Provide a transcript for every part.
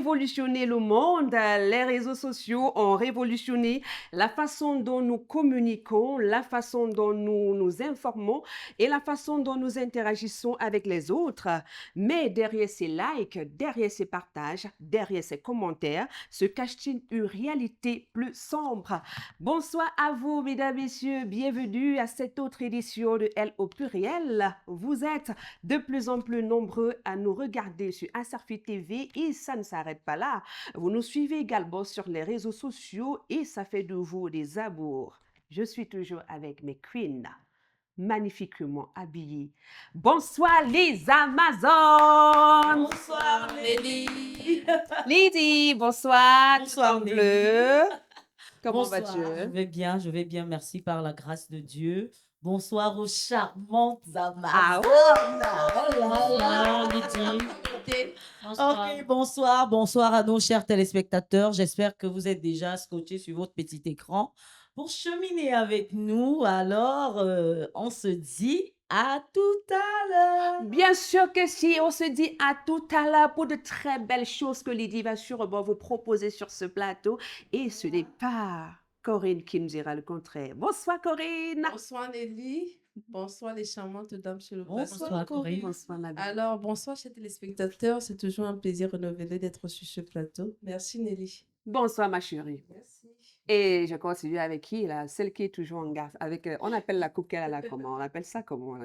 révolutionné le monde. Les réseaux sociaux ont révolutionné la façon dont nous communiquons, la façon dont nous nous informons et la façon dont nous interagissons avec les autres. Mais derrière ces likes, derrière ces partages, derrière ces commentaires, se cache-t-il une réalité plus sombre? Bonsoir à vous, mesdames, messieurs. Bienvenue à cette autre édition de Elle au pluriel. Vous êtes de plus en plus nombreux à nous regarder sur Asarfi TV et ça ne s'arrête pas là. Vous nous suivez également sur les réseaux sociaux et ça fait de vous des amours. Je suis toujours avec mes queens, magnifiquement habillées. Bonsoir les Amazones. Bonsoir Nelly. Lydie, bonsoir. Bonsoir, tout en bleu. Comment Bonsoir, vas-tu? je vais bien, merci par la grâce de Dieu. Bonsoir aux charmantes Amazones. Ah Oh là là, Lydie. Ok, bonsoir à nos chers téléspectateurs. J'espère que vous êtes déjà scotchés sur votre petit écran pour cheminer avec nous. Alors, on se dit à tout à l'heure. Bien sûr que si, on se dit à tout à l'heure pour de très belles choses que Lydie va sûrement vous proposer sur ce plateau. Et ce n'est pas Corinne qui nous dira le contraire. Bonsoir Corinne. Bonsoir Nelly, bonsoir les charmantes dames sur le plateau. Bonsoir, Corinne. Bonsoir Nabil. Alors, bonsoir chers téléspectateurs, c'est toujours un plaisir renouvelé d'être sur ce plateau. Merci Nelly. Bonsoir ma chérie. Merci. Et je continue avec qui là? Celle qui est toujours en garde. Avec, on appelle la coupe qu'elle a là comment? On appelle ça comment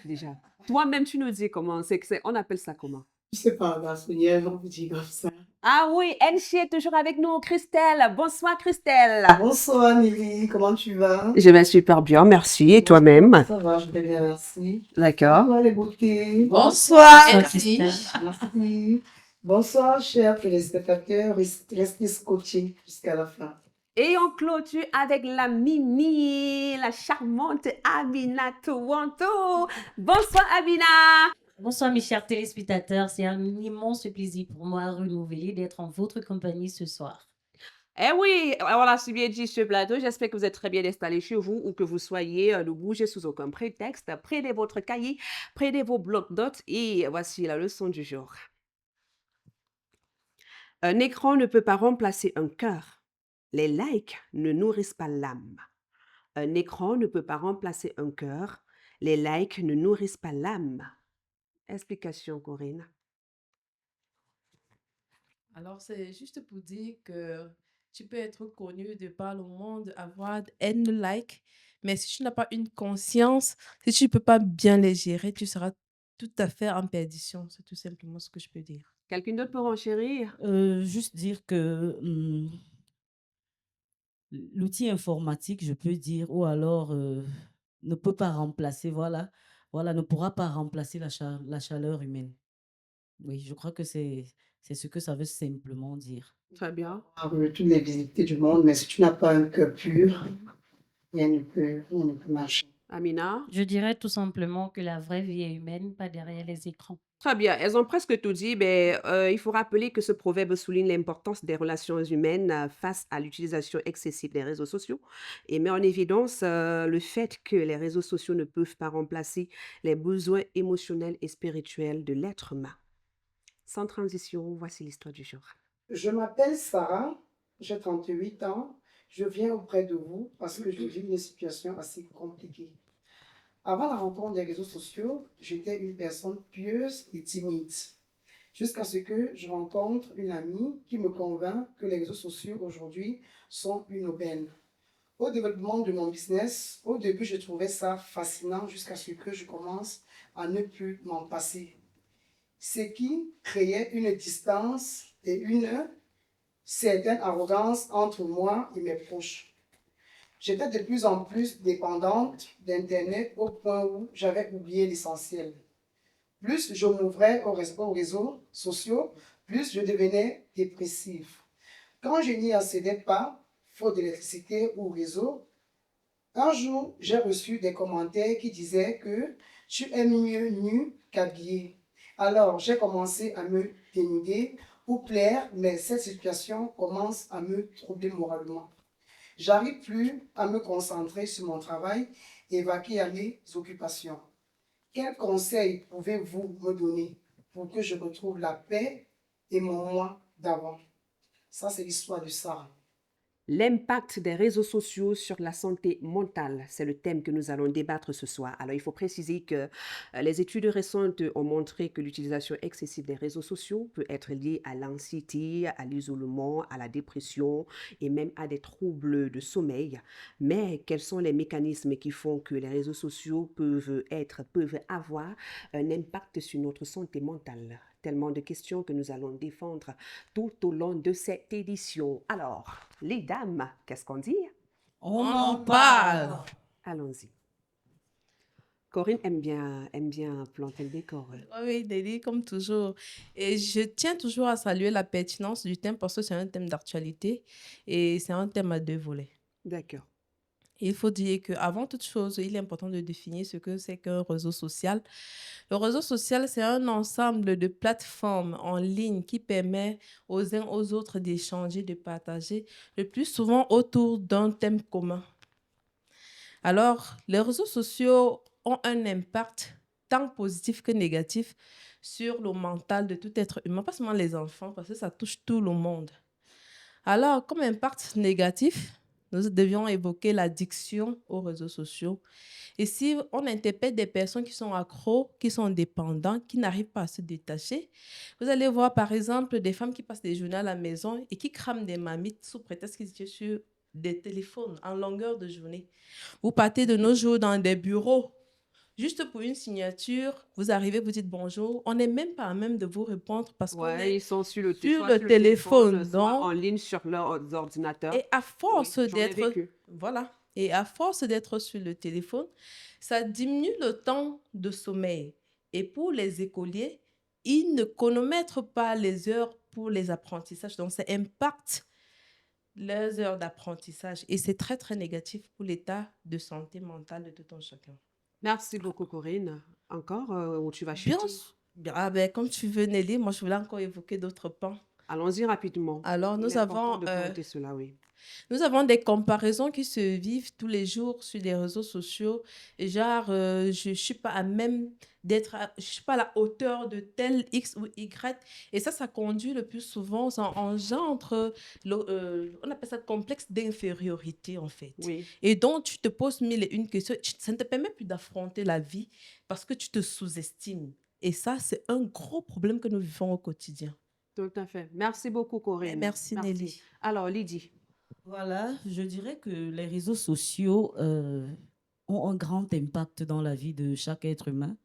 déjà? Toi-même tu nous dis comment? On appelle ça comment? Je sais pas, garçonnière, on vous dit comme ça. Ah oui, Enchi est toujours avec nous, Christelle. Bonsoir Christelle. Bonsoir Nelly, comment tu vas? Je vais super bien, merci. Et toi-même? Ça va, je vais bien, merci. D'accord. Bonsoir les beautés. Bonsoir Merci. Merci. Bonsoir chers téléspectateurs, restez scotchés jusqu'à la fin. Et on clôture avec la Mimi, la charmante Amina Towanto. Bonsoir Amina. Bonsoir mes chers téléspectateurs, c'est un immense plaisir pour moi renouvelé d'être en votre compagnie ce soir. Eh oui, on l'a si bien dit sur le plateau. J'espère que vous êtes très bien installés chez vous ou que vous soyez, ne bougez sous aucun prétexte. Prenez votre cahier, prenez vos blocs-notes et voici la leçon du jour. Un écran ne peut pas remplacer un cœur. Les likes ne nourrissent pas l'âme. Un écran ne peut pas remplacer un cœur. Les likes ne nourrissent pas l'âme. Explication, Corinne. Alors, c'est juste pour dire que tu peux être connu de par le monde, avoir N likes, mais si tu n'as pas une conscience, si tu ne peux pas bien les gérer, tu seras tout à fait en perdition. C'est tout simplement ce que je peux dire. Quelqu'un d'autre pour enchérir? Juste dire que l'outil informatique, je peux dire, ou alors ne peut pas remplacer, voilà, ne pourra pas remplacer la chaleur humaine. Oui, je crois que c'est ce que ça veut simplement dire. Très bien. Toutes les visites du monde, mais si tu n'as pas un cœur pur, rien ne peut marcher. Amina? Je dirais tout simplement que la vraie vie est humaine, pas derrière les écrans. Très bien, elles ont presque tout dit. Mais, il faut rappeler que ce proverbe souligne l'importance des relations humaines face à l'utilisation excessive des réseaux sociaux et met en évidence le fait que les réseaux sociaux ne peuvent pas remplacer les besoins émotionnels et spirituels de l'être humain. Sans transition, voici l'histoire du jour. Je m'appelle Sarah, j'ai 38 ans. Je viens auprès de vous parce que je vis une situation assez compliquée. Avant la rencontre des réseaux sociaux, j'étais une personne pieuse et timide. Jusqu'à ce que je rencontre une amie qui me convainc que les réseaux sociaux aujourd'hui sont une aubaine. Au développement de mon business, au début, je trouvais ça fascinant jusqu'à ce que je commence à ne plus m'en passer. Ce qui créait une distance et une certaine arrogance entre moi et mes proches. J'étais de plus en plus dépendante d'Internet au point où j'avais oublié l'essentiel. Plus je m'ouvrais aux réseaux sociaux, plus je devenais dépressive. Quand je n'y accédais pas, faute d'électricité ou réseau, un jour, j'ai reçu des commentaires qui disaient que tu es mieux nu qu'habillé. Alors, j'ai commencé à me dénuder pour plaire, mais cette situation commence à me troubler moralement. J'arrive plus à me concentrer sur mon travail et vaquer à mes occupations. Quels conseils pouvez-vous me donner pour que je retrouve la paix et mon moi d'avant. Ça, c'est l'histoire de Sarah. L'impact des réseaux sociaux sur la santé mentale, c'est le thème que nous allons débattre ce soir. Alors, il faut préciser que les études récentes ont montré que l'utilisation excessive des réseaux sociaux peut être liée à l'anxiété, à l'isolement, à la dépression et même à des troubles de sommeil. Mais quels sont les mécanismes qui font que les réseaux sociaux peuvent avoir un impact sur notre santé mentale? Tellement de questions que nous allons défendre tout au long de cette édition. Alors, les dames, qu'est-ce qu'on dit? On On en en parle. Allons-y. Corinne aime bien planter le décor. Oui, Nelly, comme toujours. Et je tiens toujours à saluer la pertinence du thème parce que c'est un thème d'actualité et c'est un thème à deux volets. D'accord. Il faut dire qu'avant toute chose, il est important de définir ce que c'est qu'un réseau social. Le réseau social, c'est un ensemble de plateformes en ligne qui permet aux uns aux autres d'échanger, de partager, le plus souvent autour d'un thème commun. Alors, les réseaux sociaux ont un impact tant positif que négatif sur le mental de tout être humain, pas seulement les enfants, parce que ça touche tout le monde. Alors, comme impact négatif, nous devions évoquer l'addiction aux réseaux sociaux. Et si on interpelle des personnes qui sont accros, qui sont dépendants, qui n'arrivent pas à se détacher, vous allez voir par exemple des femmes qui passent des journées à la maison et qui crament des marmites sous prétexte qu'ils étaient sur des téléphones en longueur de journée. Vous partez de nos jours dans des bureaux, juste pour une signature, vous arrivez, vous dites bonjour, on n'est même pas à même de vous répondre parce qu'on Ouais, est ils sont sur le, sur soit le téléphone, soit donc en ligne sur leurs ordinateurs. et à force Oui, j'en ai d'être, vécu. voilà, et à force d'être sur le téléphone, ça diminue le temps de sommeil. Et pour les écoliers, ils ne chronomètrent pas les heures pour les apprentissages. Donc, ça impacte leurs heures d'apprentissage. Et c'est très, très négatif pour l'état de santé mentale de tout un chacun. Merci beaucoup, Corinne. Encore, où tu vas Bien, chuter? ah ben, comme tu veux, Nelly, moi, je voulais encore évoquer d'autres points. Allons-y rapidement. Alors, Il est important de planter cela, oui. nous avons des comparaisons qui se vivent tous les jours sur les réseaux sociaux. Et genre, je ne suis pas à même je suis pas à la hauteur de tel X ou Y. Et ça conduit le plus souvent, ça engendre, on appelle ça complexe d'infériorité en fait. Oui. Et donc, tu te poses mille et une questions. Ça ne te permet plus d'affronter la vie parce que tu te sous-estimes. Et ça, c'est un gros problème que nous vivons au quotidien. Tout à fait. Merci beaucoup, Corinne. Merci, Nelly. Alors, Lydie. Voilà, je dirais que les réseaux sociaux ont un grand impact dans la vie de chaque être humain,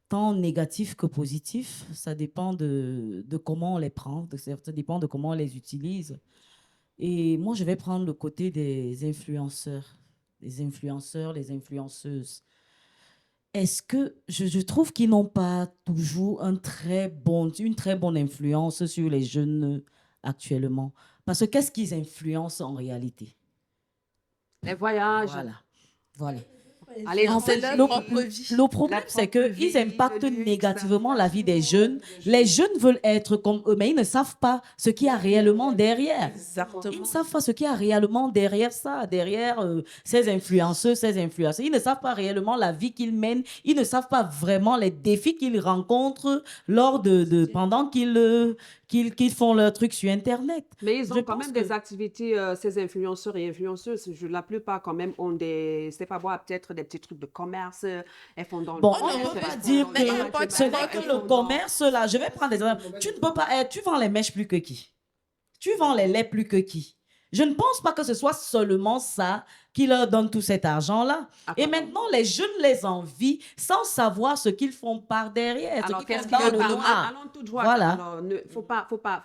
tant négatif que positif. Ça dépend de comment on les prend, ça dépend de comment on les utilise. Et moi, je vais prendre le côté des influenceurs, les influenceuses. Est-ce que je trouve qu'ils n'ont pas toujours une très bonne influence sur les jeunes actuellement? Parce que qu'est-ce qu'ils influencent en réalité? Les voyages. Voilà. Allez, En fait, leur le, propre vie. le problème, La c'est propre qu'ils vie, impactent le luxe, négativement la vie des jeunes. Les jeunes veulent être comme eux, mais ils ne savent pas ce qu'il y a réellement derrière. Ils Exactement. ne savent pas ce qu'il y a réellement derrière ça, derrière ces influenceurs, ces influenceurs. Ils ne savent pas réellement la vie qu'ils mènent. Ils ne savent pas vraiment les défis qu'ils rencontrent pendant qu'ils font leur truc sur Internet. Mais ils Je ont quand pense même que- des activités, ces influenceurs et influenceuses. La plupart, quand même, ont c'est pas voir peut-être des petits trucs de commerce. Elles font dans Bon, le on ne commerce, peut elles pas font dire dans que mais il y a le pas de ce n'est bâtiment, que elles le font dans- commerce là. Je vais prendre des exemples. Tu ne peux pas, tu vends les mèches plus que qui? Tu vends les laits plus que qui? Je ne pense pas que ce soit seulement ça qui leur donne tout cet argent-là. Ah, Et pardon. maintenant, les jeunes les envient sans savoir ce qu'ils font par derrière, Alors, ce qu'ils qu'est-ce font qu'il y a dans le noir. Allons tout droit. Voilà. Alors, faut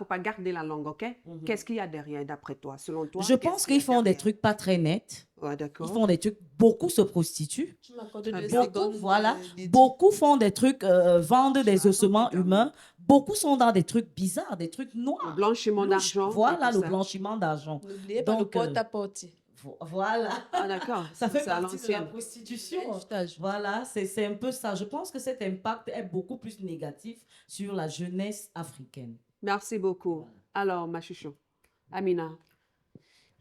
pas garder la langue, OK? Qu'est-ce qu'il y a derrière, d'après toi, selon toi? Je pense qu'ils font des trucs pas très nets. Ouais, Ils d'accord. font des trucs, beaucoup se prostituent. Tu m'accordes deux Beaucoup, secondes, voilà. Lydie. Beaucoup font des trucs, vendent des ossements humains. Beaucoup sont dans des trucs bizarres, des trucs Le noirs. blanchiment Louches. d'argent. Voilà, et tout le ça. blanchiment d'argent. N'oubliez pas le Donc, porte-à-porte. Voilà. Ah, d'accord. Ça fait C'est à partie de la l'ancienne. prostitution. Je t'ajoute. Voilà, c'est un peu ça. Je pense que cet impact est beaucoup plus négatif sur la jeunesse africaine. Merci beaucoup. Alors, ma chouchou, Amina.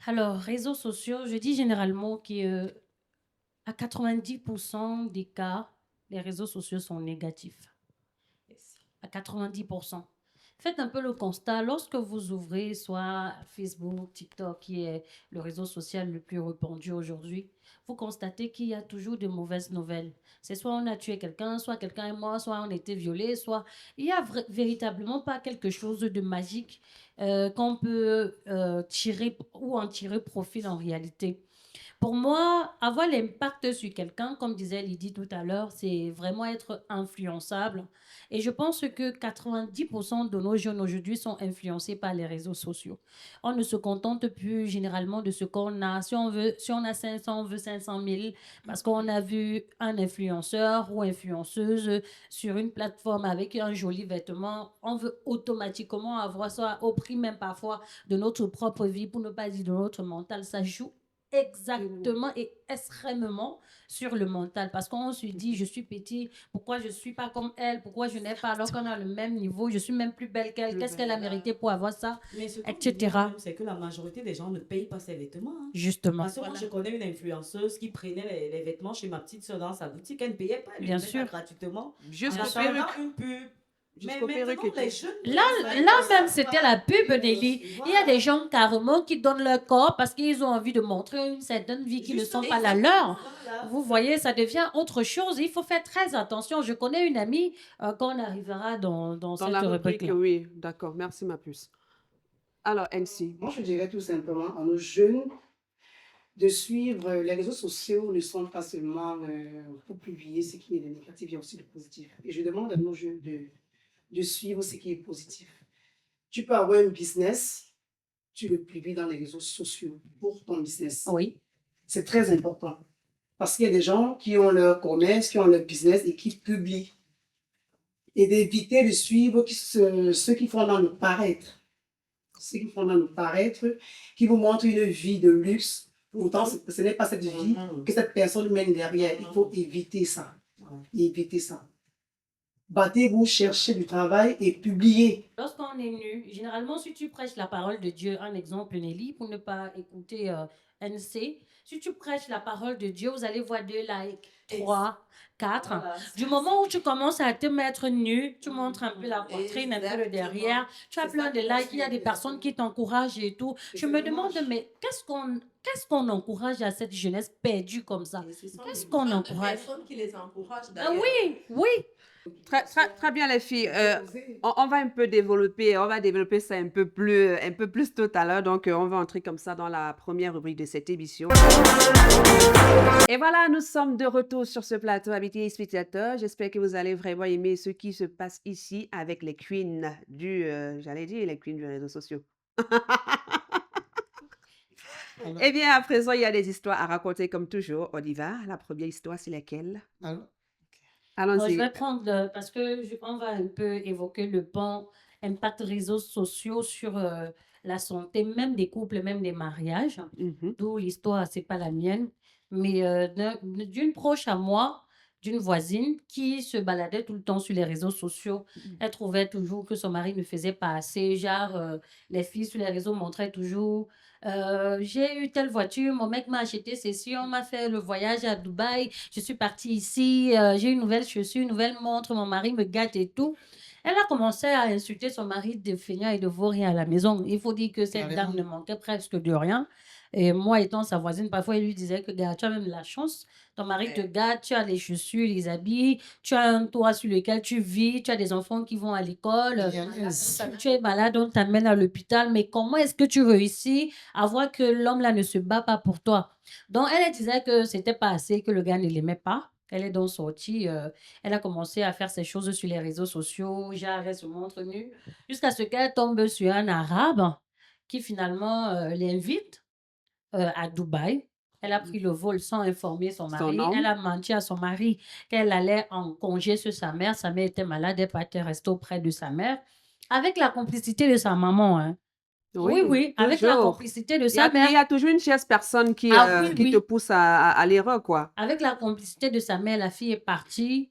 Alors, réseaux sociaux, je dis généralement qu'à 90% des cas, les réseaux sociaux sont négatifs. À 90%. Faites un peu le constat. Lorsque vous ouvrez soit Facebook, TikTok, qui est le réseau social le plus répandu aujourd'hui, vous constatez qu'il y a toujours de mauvaises nouvelles. C'est soit on a tué quelqu'un, soit quelqu'un est mort, soit on a été violé, soit il n'y a véritablement pas quelque chose de magique qu'on peut tirer ou en tirer profit en réalité. Pour moi, avoir l'impact sur quelqu'un, comme disait Lydie tout à l'heure, c'est vraiment être influençable. Et je pense que 90% de nos jeunes aujourd'hui sont influencés par les réseaux sociaux. On ne se contente plus généralement de ce qu'on a. Si on a 500, on veut 500 000 parce qu'on a vu un influenceur ou influenceuse sur une plateforme avec un joli vêtement. On veut automatiquement avoir ça au prix même parfois de notre propre vie, pour ne pas dire de notre mental. Ça joue exactement et extrêmement sur le mental parce qu'on se dit je suis petit, pourquoi je suis pas comme elle, pourquoi je n'ai pas alors qu'on a le même niveau, je suis même plus belle qu'elle, qu'est-ce qu'elle a mérité pour avoir ça, Mais ce qu'on oublie etc. quand même, c'est que la majorité des gens ne payent pas ses vêtements, hein. Justement. Parce que moi, je connais une influenceuse qui prenait les vêtements chez ma petite soeur dans sa boutique. Elle ne payait pas, elle Bien les mettait sûr. gratuitement. En Jusqu'aux attendant perruques. une pub. Mais Jusqu'aux perruques maintenant, et les tout. jeunes... Là, même, c'était la pub, Nelly. Il y a des gens carrément qui donnent leur corps parce qu'ils ont envie de montrer une certaine vie qui ne sont pas la leur. Vous voyez, ça devient autre chose. Il faut faire très attention. Je connais une amie, quand on arrivera dans Dans cette la rubrique, rubrique-là. oui, d'accord. Merci, ma puce. Alors, Elsie. Moi, je dirais tout simplement à nos jeunes de suivre les réseaux sociaux ne sont pas seulement pour publier ce qui est de négatif, il y a aussi de positif. Et je demande à nos jeunes de suivre ce qui est positif. Tu peux avoir un business, tu le publies dans les réseaux sociaux pour ton business. Oui. C'est très important. Parce qu'il y a des gens qui ont leur commerce, qui ont leur business et qui publient. Et d'éviter de suivre ceux qui font dans le paraître. Ceux qui font dans le paraître, qui vous montrent une vie de luxe. Pourtant, ce n'est pas cette vie que cette personne mène derrière. Il faut éviter ça. Éviter ça. Battez-vous, cherchez du travail et publiez. Lorsqu'on est nu, généralement, si tu prêches la parole de Dieu, un exemple, Nelly, pour ne pas écouter NC, si tu prêches la parole de Dieu, vous allez voir 2 likes, 3, 4. Voilà. Du moment où tu commences à te mettre nu, tu montres un peu la poitrine, un peu le derrière, tu as C'est plein ça de que moi, likes, il y a je des veux personnes dire. qui t'encouragent et tout. Et Je c'est me demande, dommage. mais qu'est-ce qu'on encourage à cette jeunesse perdue comme ça? Et ce sont Qu'est-ce les qu'on bonnes encourage? personnes qui les encouragent Ah d'ailleurs. oui, oui. Très bien, les filles. On va un peu développer, on va développer ça un peu plus tout à l'heure. Donc, on va entrer comme ça dans la première rubrique de cette émission. Et voilà, nous sommes de retour sur ce plateau, habité et spectateurs. J'espère que vous allez vraiment aimer ce qui se passe ici avec les queens j'allais dire les queens du réseaux sociaux. Eh bien, à présent, il y a des histoires à raconter comme toujours. On y va. La première histoire, c'est laquelle? Je Allons-y. vais prendre, parce que on va un peu évoquer le bon impact réseaux sociaux sur la santé, même des couples, même des mariages. Mhm. D'où l'histoire, c'est pas la mienne, mais d'une proche à moi, d'une voisine qui se baladait tout le temps sur les réseaux sociaux. Elle trouvait toujours que son mari ne faisait pas assez. Genre, les filles sur les réseaux montraient toujours j'ai eu telle voiture, mon mec m'a acheté ceci, on m'a fait le voyage à Dubaï, je suis partie ici, j'ai une nouvelle chaussure, une nouvelle montre, mon mari me gâte et tout. Elle a commencé à insulter son mari de feignant et de vaurien à la maison. Il faut dire que cette dame ne manquait presque de rien. Et moi, étant sa voisine, parfois, il lui disait que, gars, tu as même la chance. Ton mari te gâte, tu as les chaussures, les habits, tu as un toit sur lequel tu vis, tu as des enfants qui vont à l'école. Tu es malade, on t'amène à l'hôpital. Mais comment est-ce que tu réussis à voir que l'homme là ne se bat pas pour toi? Donc, elle disait que c'était pas assez, que le gars ne l'aimait pas. Elle est donc sortie, elle a commencé à faire ses choses sur les réseaux sociaux, genre elle se montre nue, jusqu'à ce qu'elle tombe sur un arabe qui finalement l'invite à Dubaï. Elle a pris le vol sans informer son mari. homme. Elle a menti à son mari qu'elle allait en congé sur sa mère. Sa mère était malade, elle partait rester auprès de sa mère, avec la complicité de sa maman. Hein. Oui, avec la toujours. complicité de Il y sa a, mère. il y a toujours une tierce personne qui, Ah oui, qui oui. te pousse à l'erreur, quoi. Avec la complicité de sa mère, la fille est partie.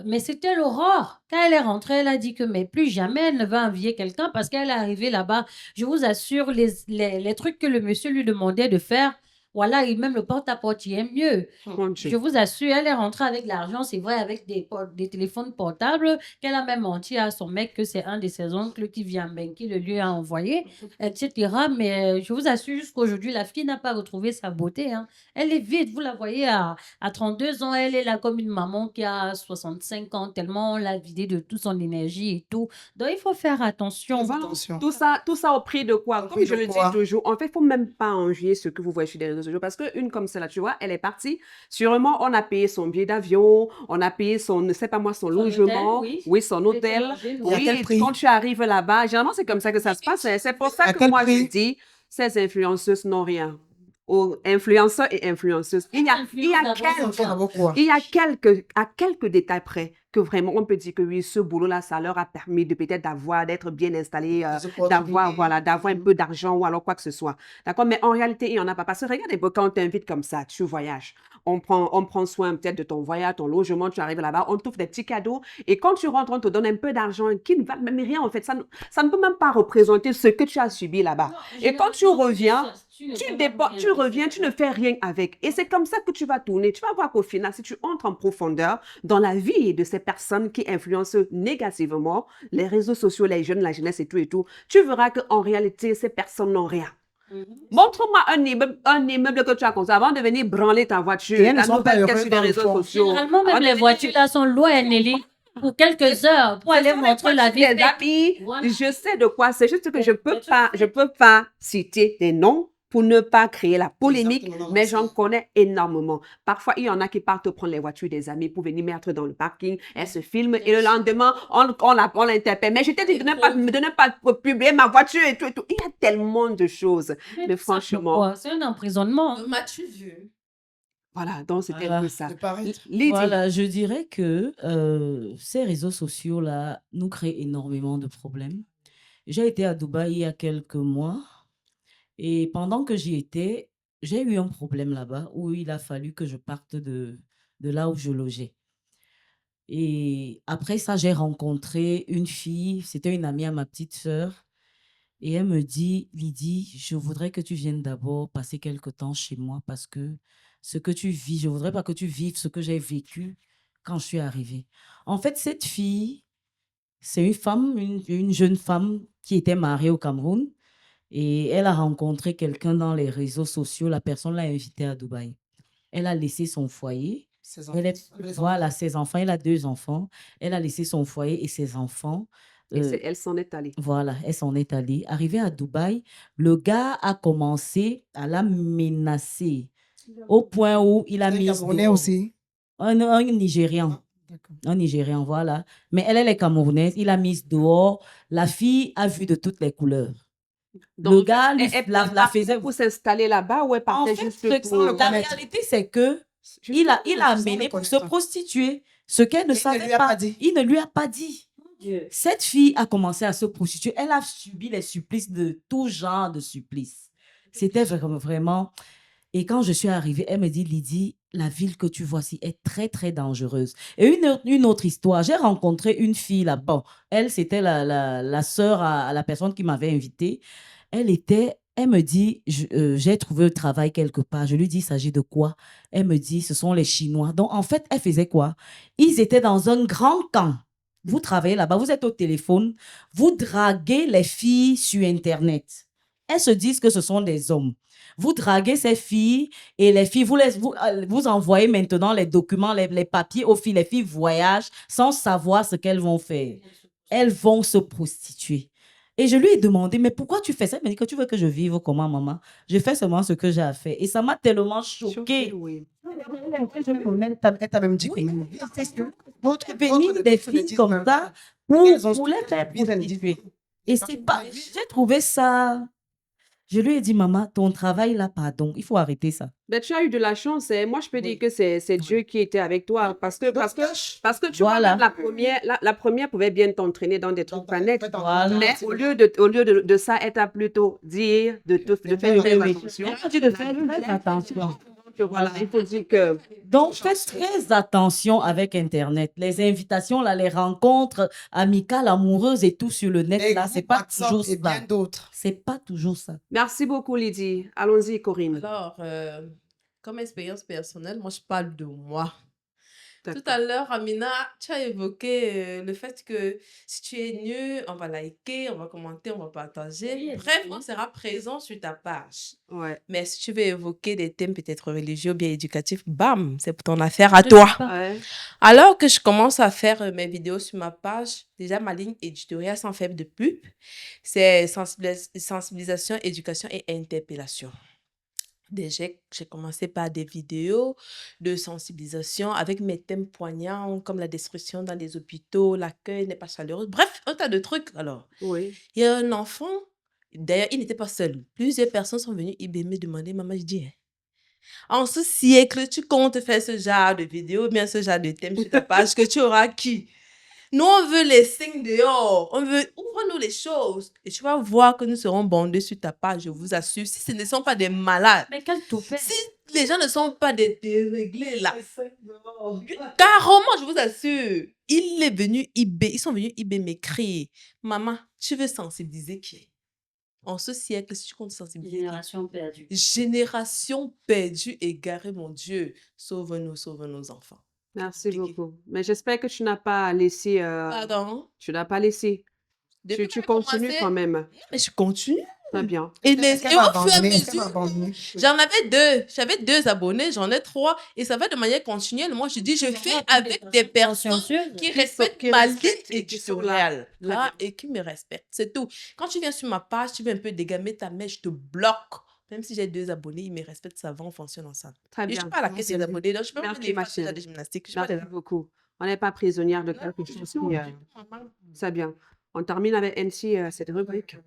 Mais c'était l'aurore. Quand elle est rentrée, elle a dit que mais plus jamais elle ne va envier quelqu'un parce qu'elle est arrivée là-bas. Je vous assure, les trucs que le monsieur lui demandait de faire, Voilà, et même le porte-à-porte, il est mieux. Mon Dieu. Je vous assure, elle est rentrée avec l'argent, c'est vrai, avec des téléphones portables, qu'elle a même menti à son mec que c'est un de ses oncles qui vient, ben, qui le lui a envoyé, etc. Mais je vous assure, jusqu'aujourd'hui, la fille n'a pas retrouvé sa beauté, hein. Elle est vide, vous la voyez à 32 ans, elle est là comme une maman qui a 65 ans, tellement on l'a vidée de toute son énergie et tout. Donc, il faut faire attention. Faites Voilà. attention. Tout ça au prix de quoi? Au Comme prix je de le dis quoi? toujours, en fait, il ne faut même pas envier ce que vous voyez sur les réseaux sociaux parce qu'une comme celle-là, tu vois, elle est partie. Sûrement, on a payé son billet d'avion, on a payé son, ne sais pas moi, son Son hôtel, logement, oui. oui, son Elle était hôtel. logée, Et à Oui, quel et prix? quand tu arrives là-bas, généralement, c'est comme ça que ça se passe. C'est pour ça À que quel moi, je prix? dis, ces influenceuses n'ont rien. Aux influenceurs et influenceuses. Il y a à quelques détails près que vraiment on peut dire que oui, ce boulot-là, ça leur a permis de peut-être d'être bien installés, d'avoir un peu d'argent ou alors quoi que ce soit. D'accord? Mais en réalité, il n'y en a pas. Parce que regardez, quand on t'invite comme ça, tu voyages. On prend soin peut-être de ton voyage, ton logement, tu arrives là-bas, on t'offre des petits cadeaux. Et quand tu rentres, on te donne un peu d'argent qui ne va même rien en fait. Ça ne peut même pas représenter ce que tu as subi là-bas. Et quand tu reviens, tu reviens, tu ne fais rien avec. Et c'est comme ça que tu vas tourner. Tu vas voir qu'au final, si tu entres en profondeur dans la vie de ces personnes qui influencent négativement les réseaux sociaux, les jeunes, la jeunesse et tout, tu verras qu'en réalité, ces personnes n'ont rien. Montre-moi un immeuble que tu as construit avant de venir branler ta voiture. Et elles ne ta sont pas nouvelle heureuses sur les dans le réseaux fond. sociaux. Généralement, même Avant de les venir- voitures là sont loin, Nelly, pour quelques heures, pour aller Ce sont les montrer la vie. voitures des amis. Voilà. Je sais de quoi. C'est juste que je Mais peux pas citer des noms pour ne pas créer la polémique, Exactement, mais merci. j'en connais énormément. Parfois, il y en a qui partent prendre les voitures des amis pour venir mettre dans le parking. Elles se filment et le lendemain, on l'interpelle. Mais je t'ai dit de ne pas publier ma voiture et tout. Il y a tellement de choses. Mais franchement, Quoi, c'est un emprisonnement. M'as-tu vu? voilà, donc c'était Voilà. un peu ça. De paraître. Lydie, Voilà, je dirais que ces réseaux sociaux-là nous créent énormément de problèmes. J'ai été à Dubaï il y a quelques mois et pendant que j'y étais, j'ai eu un problème là-bas où il a fallu que je parte de là où je logeais. Et après ça, j'ai rencontré une fille, c'était une amie à ma petite sœur, et elle me dit, Lydie, je voudrais que tu viennes d'abord passer quelque temps chez moi parce que ce que tu vis, je voudrais pas que tu vives ce que j'ai vécu quand je suis arrivée. En fait, cette fille, c'est une femme, une jeune femme qui était mariée au Cameroun et elle a rencontré quelqu'un dans les réseaux sociaux. La personne l'a invitée à Dubaï. Elle a laissé son foyer. Ses Elle est, enfants. voilà, ses enfants. Elle a 2 enfants. Elle a laissé son foyer et ses enfants. et euh, elle s'en est allée. voilà, elle s'en est allée. Arrivée à Dubaï, le gars a commencé à la menacer au point où il a C'est un mis Camerounais dehors. aussi. Un Nigérian. D'accord. Un Nigérian, voilà. Mais elle est camerounaise. Il a mis dehors. La fille a vu de toutes les couleurs. Donc, Le gars elle la partait faisait. pour s'installer là-bas ou elle En partait fait, juste la pour... réalité, c'est que il a amené pour se prostituer. Ce qu'elle ne Il ne savait lui a pas. pas dit. Il ne lui a pas dit. Dieu. Cette fille a commencé à se prostituer. Elle a subi les supplices de tout genre de supplices. C'était vraiment. Et quand je suis arrivée, elle me dit, Lydie, la ville que tu vois ici est très, très dangereuse. Et une autre histoire, j'ai rencontré une fille là. Bon, elle, c'était la sœur à la personne qui m'avait invitée. Elle me dit, j'ai trouvé le travail quelque part. Je lui dis, il s'agit de quoi? Elle me dit, ce sont les Chinois. Donc, en fait, elle faisait quoi? Ils étaient dans un grand camp. Vous travaillez là-bas, vous êtes au téléphone, vous draguez les filles sur Internet. Elles se disent que ce sont des hommes. Vous draguez ces filles et les filles, vous envoyez maintenant les documents, les papiers aux filles. Les filles voyagent sans savoir ce qu'elles vont faire. Elles vont se prostituer. Et je lui ai demandé, mais pourquoi tu fais ça? Elle m'a dit que tu veux que je vive comment, maman? Je fais seulement ce que j'ai à faire. Et ça m'a tellement choquée. Oui. Elle t'a même dit Oui. comment. Venir des filles comme ça pour les faire prostituer. Et c'est pas... J'ai trouvé ça... Je lui ai dit, maman, ton travail là, pardon, il faut arrêter ça. Mais tu as eu de la chance. Moi, je peux dire que c'est Dieu qui était avec toi. Parce que tu vois, Voilà. même la première pouvait bien t'entraîner dans des trucs pas nets. Voilà. Mais au lieu de ça, elle t'a plutôt dit de faire Oui, très oui. attention. Elle m'a dit de faire très attention. que voilà, il faut dire que Donc, faites très attention avec Internet. Les invitations, là, les rencontres amicales, amoureuses et tout sur le net, Les là, c'est groupes pas WhatsApp toujours et bien ça. d'autres. C'est pas toujours ça. merci beaucoup, Lydie. Allons-y, Corinne. Alors, comme expérience personnelle, moi, je parle de moi. Tout D'accord. à l'heure, Amina, tu as évoqué le fait que si tu es nu, on va liker, on va commenter, on va partager. Oui, Bref, oui. on sera présent sur ta page. Ouais. Mais si tu veux évoquer des thèmes peut-être religieux ou bien éducatifs, bam, c'est pour ton affaire à Je toi. sais pas. Ouais. Alors que je commence à faire mes vidéos sur ma page, déjà ma ligne éditoriale sans faire de pub, c'est sensibilisation, éducation et interpellation. Déjà, j'ai commencé par des vidéos de sensibilisation avec mes thèmes poignants comme la destruction dans les hôpitaux, l'accueil n'est pas chaleureux. Bref, un tas de trucs. Alors, Oui. il y a un enfant, d'ailleurs, il n'était pas seul. Plusieurs personnes sont venues me demander, maman, je dis, hein, en ce siècle, tu comptes faire ce genre de vidéo, bien ce genre de thème sur ta page, que tu auras qui? Nous, on veut les signes dehors. On veut, ouvre-nous les choses. Et tu vas voir que nous serons bondés sur ta page, je vous assure. Si ce ne sont pas des malades, Mais quel toupet. si les gens ne sont pas des déréglés là, carrément, je vous assure, ils sont venus m'écrire. Maman, tu veux sensibiliser qui? En ce siècle, si tu comptes sensibiliser qui? Génération perdue. Génération perdue, égarée, mon Dieu. Sauve-nous, sauve nos enfants. Merci Compliqué. beaucoup. Mais j'espère que tu n'as pas laissé. Pardon? Tu n'as pas laissé. Depuis Tu que j'ai continues commencé, quand même. mais je continue. Très bien. Et, Est-ce qu'elle et m'a au fur et à abandonné? Est-ce qu'elle m'a mesure, abandonné? j'en avais deux. J'avais 2 abonnés, j'en ai 3. Et ça va de manière continuelle. Moi, je dis, je fais avec des personnes Consciencieuses. qui respectent qui ma ligne respectent et qui sont là. éditoriale. Très Ah, et qui me respectent. C'est tout. Quand tu viens sur ma page, tu veux un peu dégamer ta mèche, je te bloque. Même si j'ai 2 abonnés, ils me respectent, ça va, on fonctionne ensemble. Très Et je bien. suis pas à la Non, quête c'est des bien. abonnés. Donc, je peux même Merci, les ma faire ce genre chérie. de gymnastique. Je suis pas Merci des... beaucoup. On n'est pas prisonnière de quelque chose qui. C'est bien. On termine avec Nancy cette rubrique.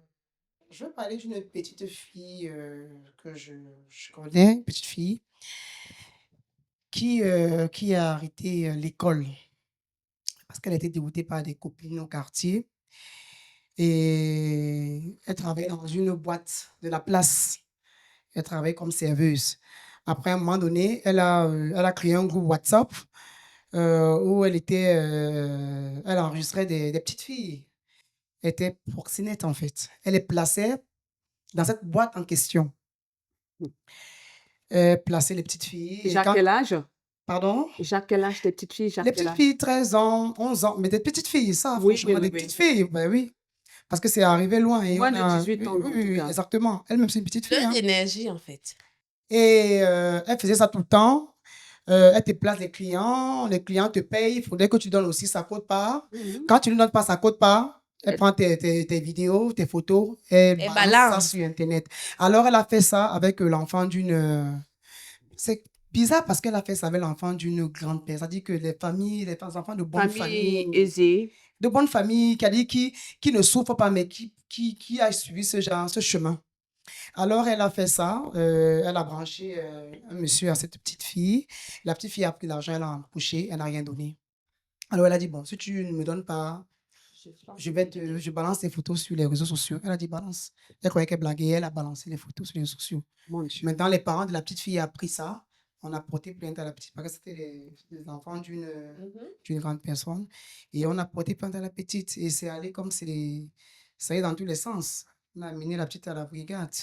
Je vais parler d'une petite fille que je connais, une petite fille qui a arrêté l'école parce qu'elle a été dégoûtée par des copines au quartier et elle travaillait dans une boîte de la place. Elle travaillait comme serveuse. Après, à un moment donné, elle a créé un groupe WhatsApp où elle enregistrait des petites filles. Elle était proxénète en fait. Elle les plaçait dans cette boîte en question. Placer les petites filles. Et Jacques, quand... quel âge? Pardon? Jacques, quel âge des petites filles? Jacques, Les quel petites âge? filles, 13 ans, 11 ans, mais des petites filles, ça, Oui, franchement, oui, des oui, petites oui. filles, ben oui. Parce que c'est arrivé loin. Et Moins on de a... 18 ans, en tout cas. exactement. Elle-même, c'est une petite fille. Plein Hein. d'énergie, en fait. Et elle faisait ça tout le temps. Elle te place les clients te payent, il faudrait que tu donnes aussi sa quote-part. Mhm. Quand tu ne donnes pas sa quote-part, elle prend tes vidéos, tes photos, et elle Et balance ça balance. sur Internet. Alors, elle a fait ça avec l'enfant d'une... c'est bizarre parce qu'elle a fait ça avec l'enfant d'une grande personne. C'est-à-dire que les enfants de bonne Famille famille, aisée. de bonne famille, qui ne souffrent pas, mais qui a suivi ce chemin. Alors, elle a fait ça. Elle a branché un monsieur à cette petite fille. La petite fille a pris l'argent, elle a empoché, elle n'a rien donné. Alors, elle a dit, bon, si tu ne me donnes pas, je balance les photos sur les réseaux sociaux. Elle a dit, balance. Elle croyait qu'elle blaguait, elle a balancé les photos sur les réseaux sociaux. Mon Dieu. Maintenant, les parents de la petite fille ont pris ça. On a porté plainte à la petite, parce que c'était les enfants d'une grande personne. Et on a porté plainte à la petite. Et c'est allé comme ça allait dans tous les sens. On a amené la petite à la brigade.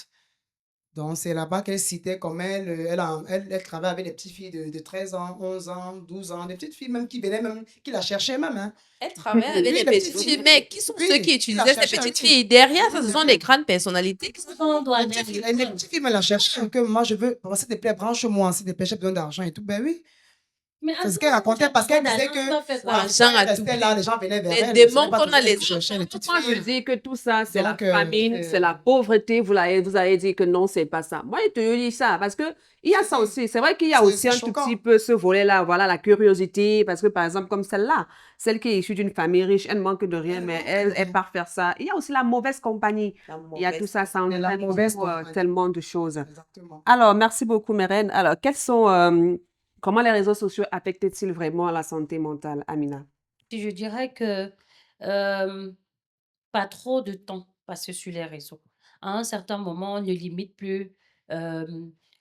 Donc, c'est là-bas qu'elle citait comme elle travaille avec des petites filles de 13 ans, 11 ans, 12 ans, des petites filles même qui venaient même, qui la cherchaient même. Hein. Elle travaille avec Oui, des les petites petites filles, filles. mais qui sont Oui, ceux qui qui la utilisaient ces cherchaient, petites oui. filles? Derrière, ça, Oui, ce sont oui. des grandes personnalités qui sont... Les petites filles me la cherchaient, que moi je veux, s'il te plaît, branche-moi, s'il te plaît, j'ai besoin d'argent et tout. Ben oui, Mais c'est ce qu'elle racontait parce qu'elle disait que L'argent à elle tout restait là, les gens venaient vers Les elle. démons ce n'est pas qu'on a toujours elle les qui cherchait les petites Moi, je filles. dis que tout ça, c'est la Donc, famine, c'est la pauvreté. Vous allez dire que non, c'est pas ça. Moi, je te dis ça parce que il y a ça aussi. C'est vrai qu'il y a C'est aussi un tout choquant. petit peu ce volet-là, voilà, la curiosité. Parce que, par exemple, comme celle-là, celle qui est issue d'une famille riche, elle ne manque de rien, mais elle part faire ça. Il y a aussi la mauvaise compagnie. Il y a tout ça, ça Et la entraîne mauvaise beaucoup, compagnie. tellement de choses. Exactement. Alors, merci beaucoup, Mérène. Alors, comment les réseaux sociaux affectent-ils vraiment la santé mentale, Amina? Je dirais que euh, pas trop de temps passé sur les réseaux. À un certain moment, on ne limite plus euh,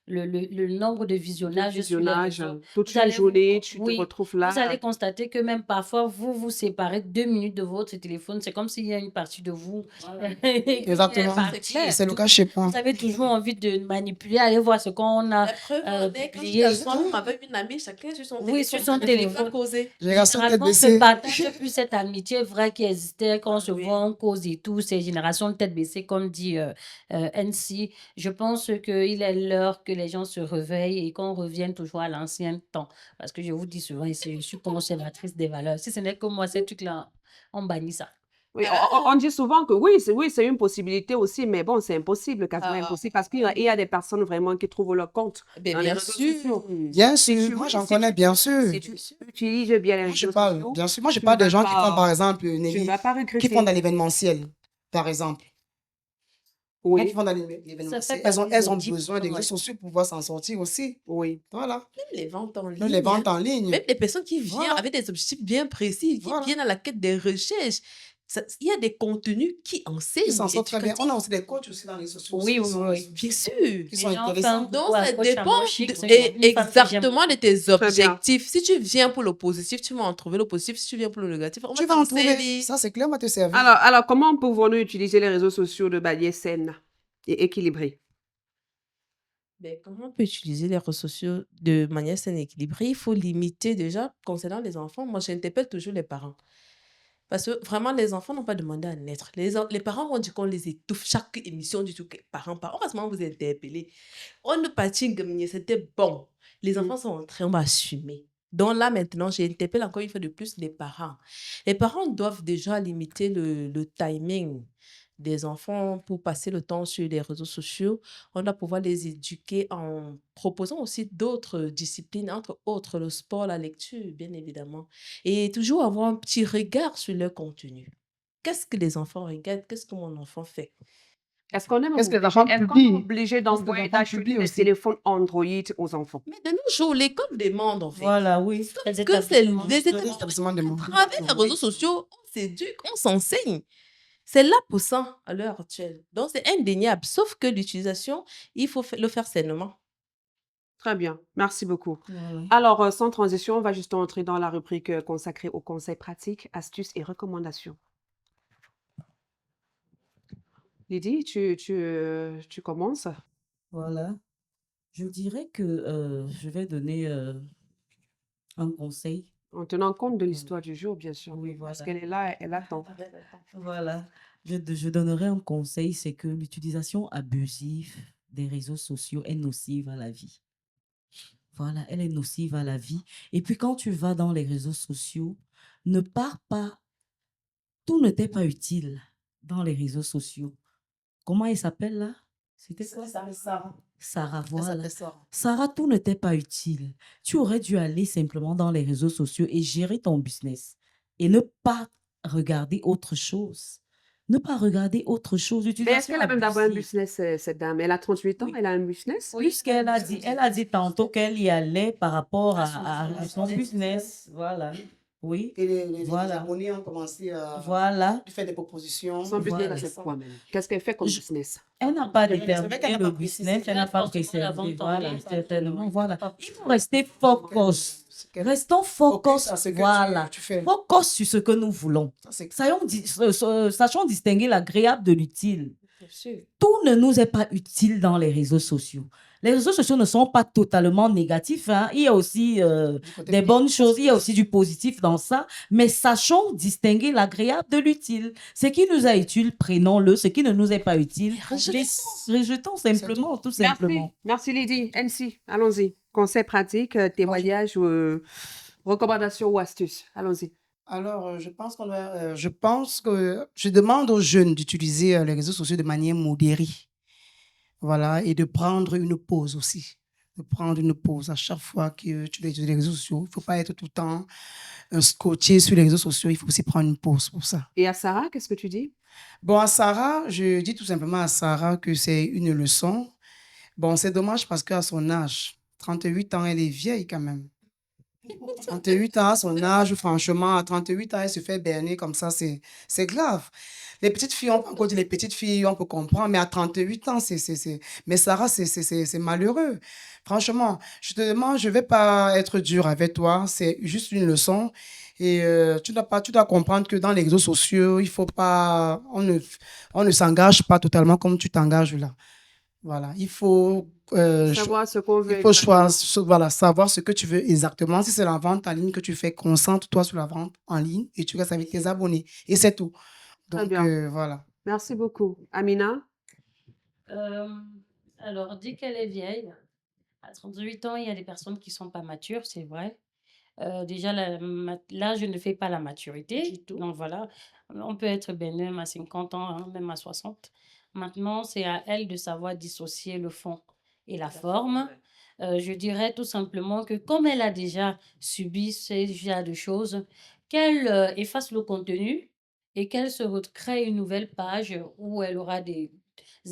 le nombre de De visionnages sur les visionnage, réseaux. toute Vous une allez journée, tu te oui, retrouves vous allez là. constater que même parfois, vous vous séparez 2 minutes de votre téléphone. C'est comme s'il y a une partie de vous qui est Exactement. C'est partie. clair. C'est le cas chez moi. Vous avez toujours envie de manipuler, aller voir ce qu'on a La preuve en est, quand publié. j'étais à l'école, avec une amie, chacun sur son Oui, sur téléphone, son on ne pouvait pas téléphone. causer. Génération tête Généralement, on ne baissée. partage plus cette amitié vraie qui existait quand on se Oui. voit, on cause et tout. Ces générations de tête baissée, comme dit NC. Je pense qu'il est l'heure que les gens se réveillent et qu'on revienne toujours à l'ancien temps. Parce que je vous dis souvent ici, je suis conservatrice des valeurs. Si ce n'est que moi, ces trucs-là, on bannit ça. Oui, on dit souvent que oui, c'est une possibilité aussi, mais bon, c'est impossible, quasiment Ah. impossible, parce il y a des personnes vraiment qui trouvent leur compte Ben, dans les bien réseaux sûr. sociaux. Bien Si sûr, tu, moi oui, j'en si connais, tu, bien sûr. si tu utilises bien les Moi je réseaux parle, sociaux, bien sûr. Moi je tu parle ne des vas gens qui font par pas, exemple, tu ne Nelly, vas pas qui font regretter. dans l'événementiel, par exemple. Quand Oui, ils font dans Ça fait l'événementiel, partie elles ont des besoin des ouais. réseaux sociaux pour pouvoir s'en sortir aussi. oui. Voilà. Même les ventes en Nous, ligne. les ventes hein. en ligne. Même les personnes qui viennent Voilà. avec des objectifs bien précis, qui Voilà. viennent à la quête des recherches. Il y a des contenus qui Ils enseignent, s'en sortent très bien. On a éducatifs. aussi des coachs aussi dans les réseaux sociaux Oui, qui oui, sont, oui. Bien sûr. qui Les sont gens font un intéressants. Donc, coucou à ça coach dépend Amon Chic, c'est et une femme que j'aime exactement de beaucoup. tes Très bien. objectifs. Si tu viens pour le positif, tu vas en trouver le positif. Si tu viens pour le négatif, on Tu va vas en te trouver. conseiller. Ça, c'est clair, on va te servir. Alors, comment pouvons-nous utiliser les réseaux sociaux de manière saine et équilibrée? Ben, comment on peut utiliser les réseaux sociaux de manière saine et équilibrée? Il faut limiter déjà, concernant les enfants. Moi, j'interpelle toujours les parents. Parce que vraiment, les enfants n'ont pas demandé à naître. Les parents vont dire qu'on les étouffe. Chaque émission du tout, que parents, parents, on va seulement vous interpeller. On ne partit que c'était bon. Les Mm. enfants sont en train d'assumer. Donc là, maintenant, j'interpelle encore une fois de plus les parents. Les parents doivent déjà limiter le timing des enfants pour passer le temps sur les réseaux sociaux. On doit pouvoir les éduquer en proposant aussi d'autres disciplines, entre autres le sport, la lecture, bien évidemment. Et toujours avoir un petit regard sur leur contenu. Qu'est-ce que les enfants regardent? Qu'est-ce que mon enfant fait? Est-ce qu'on est Qu'est-ce que les obligé, enfants est-ce qu'on est publient? obligé Qu'est-ce que les d'envoyer, enfants d'acheter publient des aussi? téléphones Android aux enfants? Mais de nos jours, l'école demande en fait. Voilà, oui. Sauf Les que c'est établissements. les Les établissements établissements de à mon- travers les réseaux sociaux, on s'éduque, on s'enseigne. C'est là pour ça à l'heure actuelle. Donc, c'est indéniable. Sauf que l'utilisation, il faut le faire sainement. Très bien, merci beaucoup. Voilà. Alors, sans transition, on va juste entrer dans la rubrique consacrée aux conseils pratiques, astuces et recommandations. Lydie, tu commences? Voilà. Je dirais que je vais donner un conseil. En tenant compte de l'histoire du jour, bien sûr. Oui, Parce voilà. qu'elle est là, elle attend. Voilà. Je donnerai un conseil, c'est que l'utilisation abusive des réseaux sociaux est nocive à la vie. Voilà, elle est nocive à la vie. Et puis quand tu vas dans les réseaux sociaux, ne pars pas, tout ne t'est pas utile dans les réseaux sociaux. Comment elle s'appelle là? C'était quoi? Sarah. Sarah, Elle voilà. s'appelle Sarah. Sarah, tout ne t'est pas utile. Tu aurais dû aller simplement dans les réseaux sociaux et gérer ton business et ne pas regarder autre chose. Ne pas regarder autre chose. Mais est-ce Utilisation qu'elle a même d'avoir un abusive. business, cette dame? Elle a 38 ans, Oui. elle a un business? Puisqu'elle a dit, elle a dit tantôt qu'elle y allait par rapport À son à son business. Voilà. Oui. Et les Voilà. abonnés ont commencé à Voilà. lui faire des propositions. Son business, Voilà. c'est quoi même? Qu'est-ce qu'elle fait comme Je- business? Elle n'a pas C'est vrai déterminé qu'elle n'a le pas précisé. business, elle n'a pas Forcément, la précisé. vente en Voilà, ligne, certainement. Voilà. pas- Il faut rester focus. C'est qu'elle- Restons Focus focus. à ce que Voilà. tu fais. Focus sur ce que nous voulons. Ça, c'est Sachons distinguer l'agréable de l'utile. Bien sûr. Tout ne nous est pas utile dans les réseaux sociaux. Les réseaux sociaux ne sont pas totalement négatifs, hein. Il y a aussi du côté des positif. bonnes choses, il y a aussi du positif dans ça, mais sachons distinguer l'agréable de l'utile. Ce qui nous est utile, prenons-le. Ce qui ne nous est pas utile, rejetons simplement, tout simplement. Merci Lydie. NC, allons-y. Conseils pratiques, témoignages, recommandations ou astuces. Allons-y. Alors, je pense que je demande aux jeunes d'utiliser les réseaux sociaux de manière modérée. Voilà, et de prendre une pause aussi. De prendre une pause à chaque fois que tu utilises les réseaux sociaux. Il ne faut pas être tout le temps scotché sur les réseaux sociaux. Il faut aussi prendre une pause pour ça. Et à Sarah, qu'est-ce que tu dis? Bon, à Sarah, je dis tout simplement à Sarah que c'est une leçon. Bon, c'est dommage parce qu'à son âge, 38 ans, elle est vieille quand même. 38 ans, son âge, franchement, à 38 ans, elle se fait berner comme ça, c'est grave. Les petites filles, on peut encore dire les petites filles, on peut comprendre, mais à 38 ans, mais Sarah, c'est malheureux. Franchement, je te demande, je vais pas être dur avec toi, c'est juste une leçon. Et tu dois comprendre que dans les réseaux sociaux, il faut pas, on ne s'engage pas totalement comme tu t'engages là. Voilà, Savoir ce qu'on veut il faut exactement. voilà, savoir ce que tu veux exactement. Si c'est la vente en ligne que tu fais, concentre-toi sur la vente en ligne et tu restes avec tes abonnés. Et c'est tout. Très Donc, bien. voilà. Merci beaucoup. Amina? Euh, alors, dit qu'elle est vieille, à 38 ans, il y a des personnes qui sont pas matures, c'est vrai. Déjà, l'âge ne fait pas la maturité. Donc voilà, on peut être ben même à 50 ans, hein, même à 60. Maintenant, c'est à elle de savoir dissocier le fond et la forme. Je dirais tout simplement que comme elle a déjà subi ce genre de choses, qu'elle efface le contenu et qu'elle se recrée une nouvelle page où elle aura des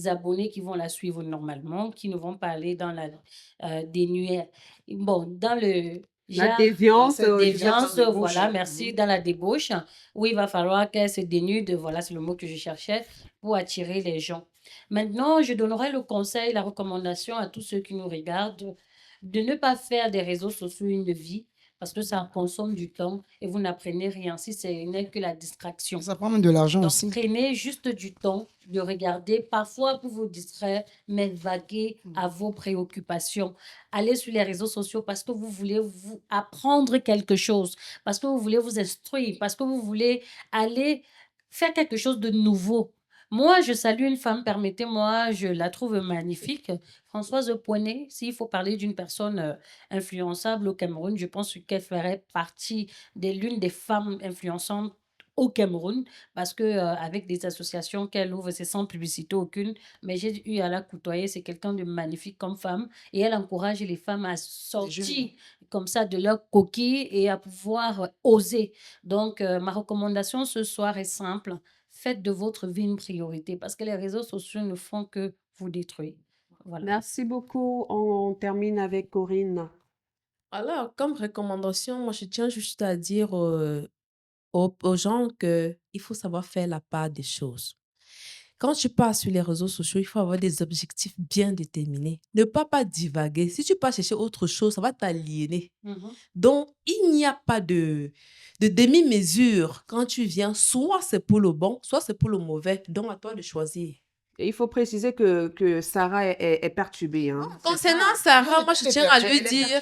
abonnés qui vont la suivre normalement, qui ne vont pas aller dans la dénuée. Bon, dans le La genre déviance, cette tu veux déviance, dire. voilà, merci, dans la débauche, où il va falloir qu'elle se dénude, voilà, c'est le mot que je cherchais, pour attirer les gens. Maintenant, je donnerai le conseil, la recommandation à tous ceux qui nous regardent de ne pas faire des réseaux sociaux une vie parce que ça consomme du temps et vous n'apprenez rien si ce n'est que la distraction. Ça prend même de l'argent Donc, aussi. prenez juste du temps de regarder, parfois pour vous distraire, mais vaguer à vos préoccupations. Allez sur les réseaux sociaux parce que vous voulez vous apprendre quelque chose, parce que vous voulez vous instruire, parce que vous voulez aller faire quelque chose de nouveau. Moi, je salue une femme, permettez-moi, je la trouve magnifique. Françoise Poinet, s'il faut parler d'une personne influençable au Cameroun, je pense qu'elle ferait partie de l'une des femmes influençantes au Cameroun parce que avec des associations qu'elle ouvre, c'est sans publicité aucune, mais j'ai eu à la côtoyer, c'est quelqu'un de magnifique comme femme et elle encourage les femmes à sortir comme ça de leur coquille et à pouvoir oser. Donc, ma recommandation ce soir est simple, faites de votre vie une priorité parce que les réseaux sociaux ne font que vous détruire. Voilà. Merci beaucoup. On termine avec Corinne. Alors, comme recommandation, moi, je tiens juste à dire aux gens qu'il faut savoir faire la part des choses. Quand tu pars sur les réseaux sociaux, il faut avoir des objectifs bien déterminés. Ne pas divaguer. Si tu pars chercher autre chose, ça va t'aliéner. Mhm. Donc, il n'y a pas de demi-mesure quand tu viens. Soit c'est pour le bon, soit c'est pour le mauvais. Donc, à toi de choisir. Et il faut préciser que Sarah est perturbée. Hein. Concernant Sarah, moi, je Elle est tiens à lui perturbée, dire,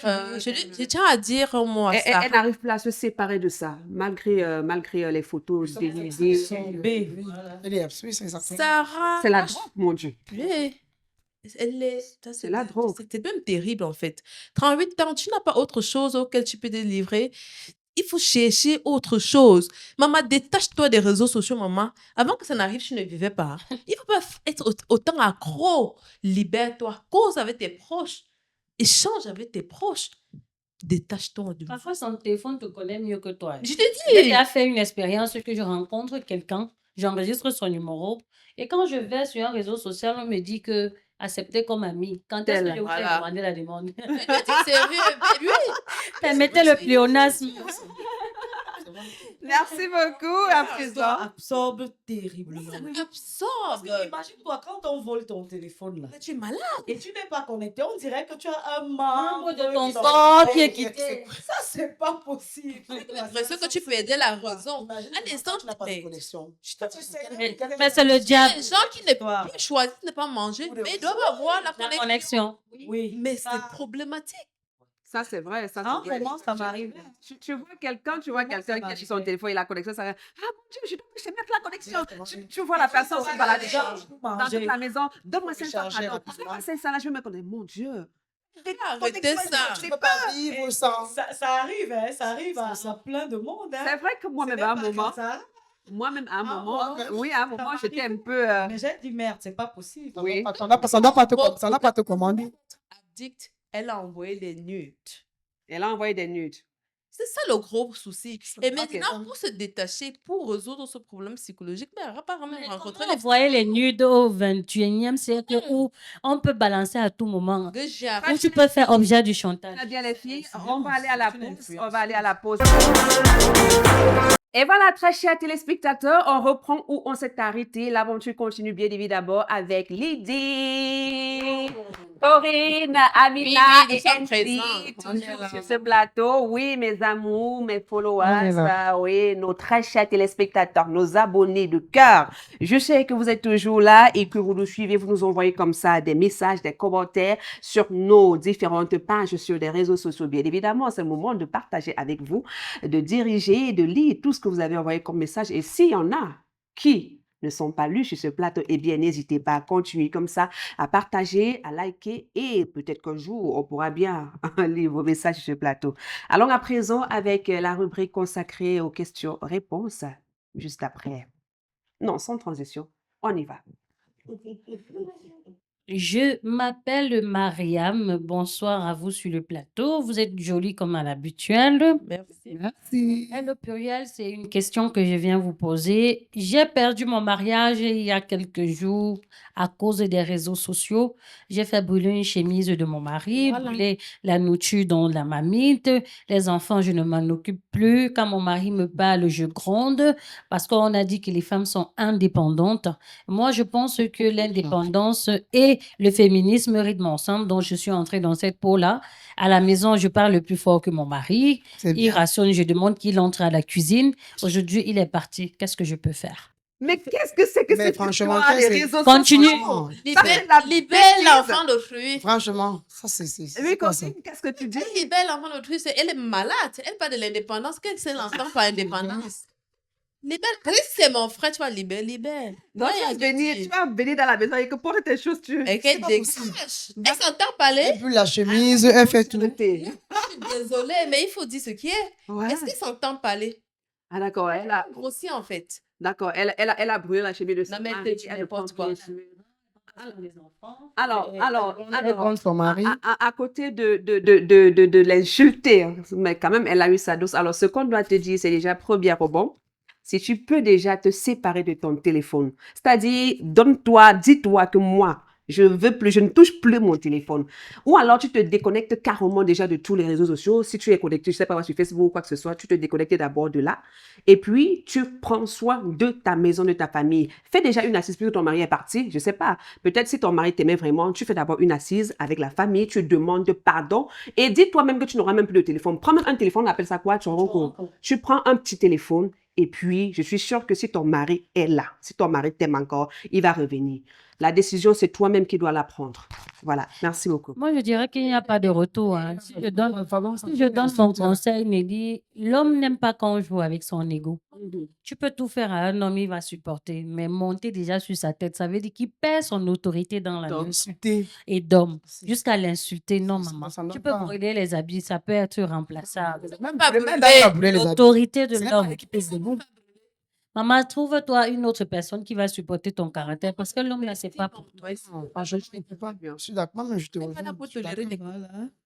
je tiens à dire, moi, à Elle Sarah. n'arrive pas à se séparer de ça, malgré les photos dénudées. Elle est absurde, c'est exactement. Sarah, C'est la drogue, mon Dieu. oui, C'est la drogue. C'était même terrible, en fait. 38 ans, tu n'as pas autre chose auquel tu peux te livrer. Il faut chercher autre chose. Maman, détache-toi des réseaux sociaux, maman. Avant que ça n'arrive, tu ne vivais pas. Il ne faut pas être autant accro. Libère-toi. Cause avec tes proches. Échange avec tes proches. Détache-toi de Parfois, son téléphone te connaît mieux que toi. Je te J'ai dis. déjà fait une expérience que je rencontre quelqu'un, j'enregistre son numéro et quand je vais sur un réseau social, on me dit que accepter comme ami. Quand est-ce que je vous ai Voilà. demandé la demande? C'est sérieux. Oui. Permettez le pléonasme. Merci beaucoup. À présent. Absorbe terriblement. Parce Absorbe. que imagine-toi, quand on vole ton téléphone là, Tu es malade. et tu n'es pas connecté, on dirait que tu as un Membre membre de ton dans- corps qui est quitté. Ça, c'est pas possible. L'impression que tu perdais la raison. Imagine, Un instant, tu n'as pas de tu connexion. Mais c'est le Il y a diable. des gens qui ne Toi. peuvent choisir de ne pas manger, mais ils doivent avoir la La connexion. connexion. Oui. Mais c'est problématique. Ça, c'est vrai. Ça, En c'est vrai. moment, ça m'arrive. Tu vois quelqu'un qui a sur son téléphone et la connexion, ça va. Ah mon Dieu, je dois se mettre la connexion. Tu vois la personne se balader dans toute la maison. Donne-moi 500 pardon. Donne-moi 500 là, je vais me connaître. Mon Dieu. Arrêtez ça. Tu ne peux pas vivre sans. Ça arrive, hein, ça arrive à plein de monde. Hein. C'est vrai que moi-même, à un moment, oui, à un moment, j'étais un peu. Mais j'ai dit merde, c'est pas possible. Oui. Ça ne doit pas te commander. Addict, elle a envoyé des nudes. Elle a envoyé des nudes. C'est ça le gros souci. Et Ok. maintenant, pour se détacher, pour résoudre ce problème psychologique, mais apparemment, Mais rencontrer comment les envoyer les nudes au 21e siècle où on peut balancer à tout moment, que j'ai où tu peux faire objet du chantage? Très bien, les filles. C'est On va aller à la une pause. On va aller à la pause. influenceuse. Et voilà, très chers téléspectateurs, on reprend où on s'est arrêté. L'aventure continue bien évidemment avec Lydie, Corinne, Amina Oui, nous et sommes Andy, présents. On est toujours là. sur ce plateau. Oui, mes amours, mes On est followers, là. oui, nos très chers téléspectateurs, nos abonnés de cœur. Je sais que vous êtes toujours là et que vous nous suivez, vous nous envoyez comme ça des messages, des commentaires sur nos différentes pages sur les réseaux sociaux. Bien évidemment, c'est le moment de partager avec vous, de diriger, de lire tout ce que vous avez envoyé comme message. Et s'il y en a qui ne sont pas lus sur ce plateau, eh bien, n'hésitez pas à continuer comme ça, à partager, à liker et peut-être qu'un jour, on pourra bien lire vos messages sur ce plateau. Allons à présent avec la rubrique consacrée aux questions-réponses, juste après. Non, sans transition. On y va. Je m'appelle Mariam. Bonsoir à vous sur le plateau. Vous êtes jolie comme à l'habituel. Merci. Merci. Et le pluriel, c'est une question que je viens vous poser. J'ai perdu mon mariage il y a quelques jours à cause des réseaux sociaux. J'ai fait brûler une chemise de mon mari, Voilà. brûler la nourriture dans la marmite. Les enfants, je ne m'en occupe plus. Quand mon mari me parle, je gronde parce qu'on a dit que les femmes sont indépendantes. Moi, je pense que l'indépendance et le féminisme rythment ensemble. Donc, je suis entrée dans cette peau-là. À la maison, je parle plus fort que mon mari. C'est Il bien. rationne, je demande qu'il entre à la cuisine. Aujourd'hui, il est parti. Qu'est-ce que je peux faire? Mais qu'est-ce que c'est que Mais cette franchement, histoire des qu'est-ce que- réseaux Continue. sociaux? Franchement, Ça, c'est de la Libère bêtise. l'enfant d'autrui. franchement, ça c'est Oui, quoi ça? Corinne, qu'est-ce que tu dis? Elle libère l'enfant d'autrui, elle est malade. Elle parle de l'indépendance. Qu'est-ce que c'est l'enfant par indépendance? Libère. Allez, c'est mon frère, tu vas libérer, libère. Donc, tu vas venir dans la maison et que porte tes choses, tu... Et C'est qu'elle pas dégage. possible. Elle s'entend parler. Et puis la chemise, elle fait tout. Je suis désolée, mais il faut dire ce qui est. Ouais. Est-ce qu'ils s'entendent parler? Ah, d'accord, elle a... Grossi, en fait. D'accord, elle a brûlé la chemise de son Non, mais mari, tu elle n'importe prend quoi. bien sûr. Les enfants. Elle prend son mari. À côté de l'insulter, hein, mais quand même, elle a eu sa dose. Alors, ce qu'on doit te dire, c'est déjà, premier rebond, si tu peux déjà te séparer de ton téléphone, c'est-à-dire, donne-toi, dis-toi que moi, je ne touche plus mon téléphone. Ou alors, tu te déconnectes carrément déjà de tous les réseaux sociaux. Si tu es connecté, je sais pas, sur Facebook ou quoi que ce soit, tu te déconnectes d'abord de là. Et puis, tu prends soin de ta maison, de ta famille. Fais déjà une assise puisque ton mari est parti. Je sais pas. Peut-être si ton mari t'aimait vraiment, tu fais d'abord une assise avec la famille, tu demandes pardon et dis toi-même que tu n'auras même plus de téléphone. Prends même un téléphone, on appelle ça quoi? Tu prends un petit téléphone et puis je suis sûre que si ton mari est là, si ton mari t'aime encore, il va revenir. La décision, c'est toi-même qui dois la prendre. Voilà. Merci beaucoup. Moi, je dirais qu'il n'y a pas de retour, hein. Si je donne mon conseil, Nelly, l'homme n'aime pas quand on joue avec son ego. Tu peux tout faire à un homme, il va supporter, mais monter déjà sur sa tête, ça veut dire qu'il perd son autorité dans la maison Insulter. et d'homme. Jusqu'à l'insulter, non, Ça, maman. ça ne Tu va peux pas. brûler les habits, ça peut être remplaçable. Même Pas même brûler. d'aller pas brûler les habits. L'autorité de Ce n'est pas l'homme. elle qui pèse les mots. Maman, trouve-toi une autre personne qui va supporter ton caractère parce que l'homme, là, c'est pas pour toi. Non, franchement, je ne peux pas. Je suis d'accord, mais je te Elle est pas là rejoins. pour Je suis tolérer d'accord. les-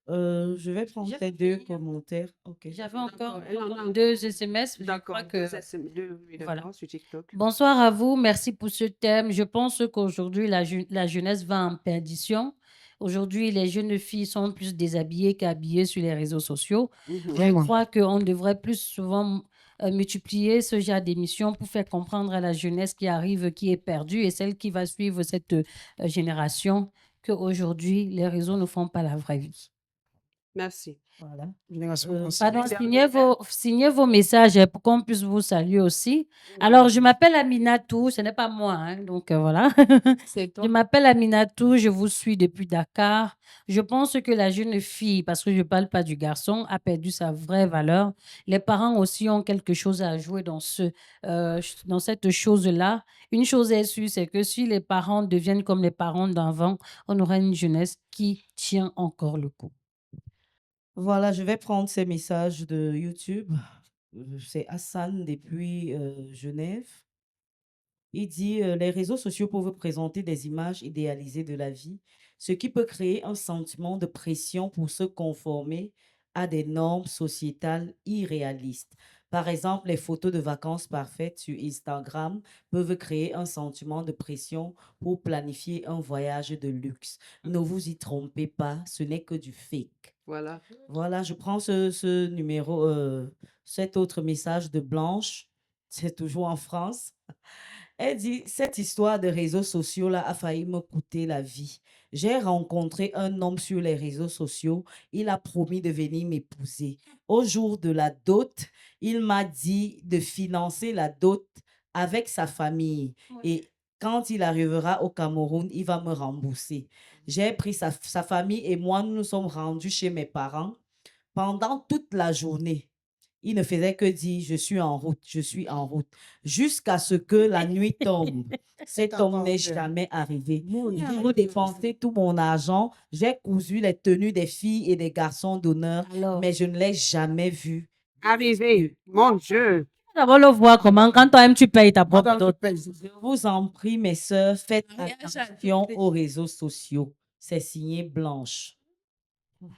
Voilà. Je vais prendre J'ai tes fini, deux commentaires. Ok. J'avais encore Elle en a 2 SMS. Je D'accord. crois que... Voilà. Voilà. Sur TikTok. Bonsoir à vous, merci pour ce thème. Je pense qu'aujourd'hui, la jeunesse va en perdition. Aujourd'hui, les jeunes filles sont plus déshabillées qu'habillées sur les réseaux sociaux. Je Vraiment. crois qu'on devrait plus souvent multiplier ce genre d'émissions pour faire comprendre à la jeunesse qui arrive, qui est perdue et celle qui va suivre cette génération qu'aujourd'hui, les réseaux ne font pas la vraie vie. Merci. Voilà. Génération consciente. Pardon, signez vos messages pour qu'on puisse vous saluer aussi. Alors, je m'appelle Aminatou, ce n'est pas moi, hein, donc voilà. C'est toi. Je m'appelle Aminatou, je vous suis depuis Dakar. Je pense que la jeune fille, parce que je ne parle pas du garçon, a perdu sa vraie valeur. Les parents aussi ont quelque chose à jouer dans cette chose-là. Une chose est sûre, c'est que si les parents deviennent comme les parents d'avant, on aura une jeunesse qui tient encore le coup. Voilà, je vais prendre ces messages de YouTube. C'est Hassan depuis Genève. Il dit les réseaux sociaux peuvent présenter des images idéalisées de la vie, ce qui peut créer un sentiment de pression pour se conformer à des normes sociétales irréalistes. Par exemple, les photos de vacances parfaites sur Instagram peuvent créer un sentiment de pression pour planifier un voyage de luxe. Ne vous y trompez pas, ce n'est que du fake. Voilà. Voilà, je prends ce numéro, cet autre message de Blanche. C'est toujours en France. Elle dit, cette histoire de réseaux sociaux là a failli me coûter la vie. J'ai rencontré un homme sur les réseaux sociaux. Il a promis de venir m'épouser. Au jour de la dot, il m'a dit de financer la dot avec sa famille. Ouais. Et quand il arrivera au Cameroun, il va me rembourser. J'ai pris sa famille et moi, nous nous sommes rendus chez mes parents. Pendant toute la journée, il ne faisait que dire, je suis en route, je suis en route, jusqu'à ce que la nuit tombe. Cet homme n'est jamais arrivé. J'ai dépensé tout mon argent, j'ai cousu les tenues des filles et des garçons d'honneur, Alors, mais je ne l'ai jamais vu. Arrivé, mon Dieu. d'abord le voir comment, quand toi-même tu payes ta propre Madame, je dot. paye. Je vous en prie, mes sœurs, faites Mariage à attention deux aux réseaux sociaux. C'est signé Blanche.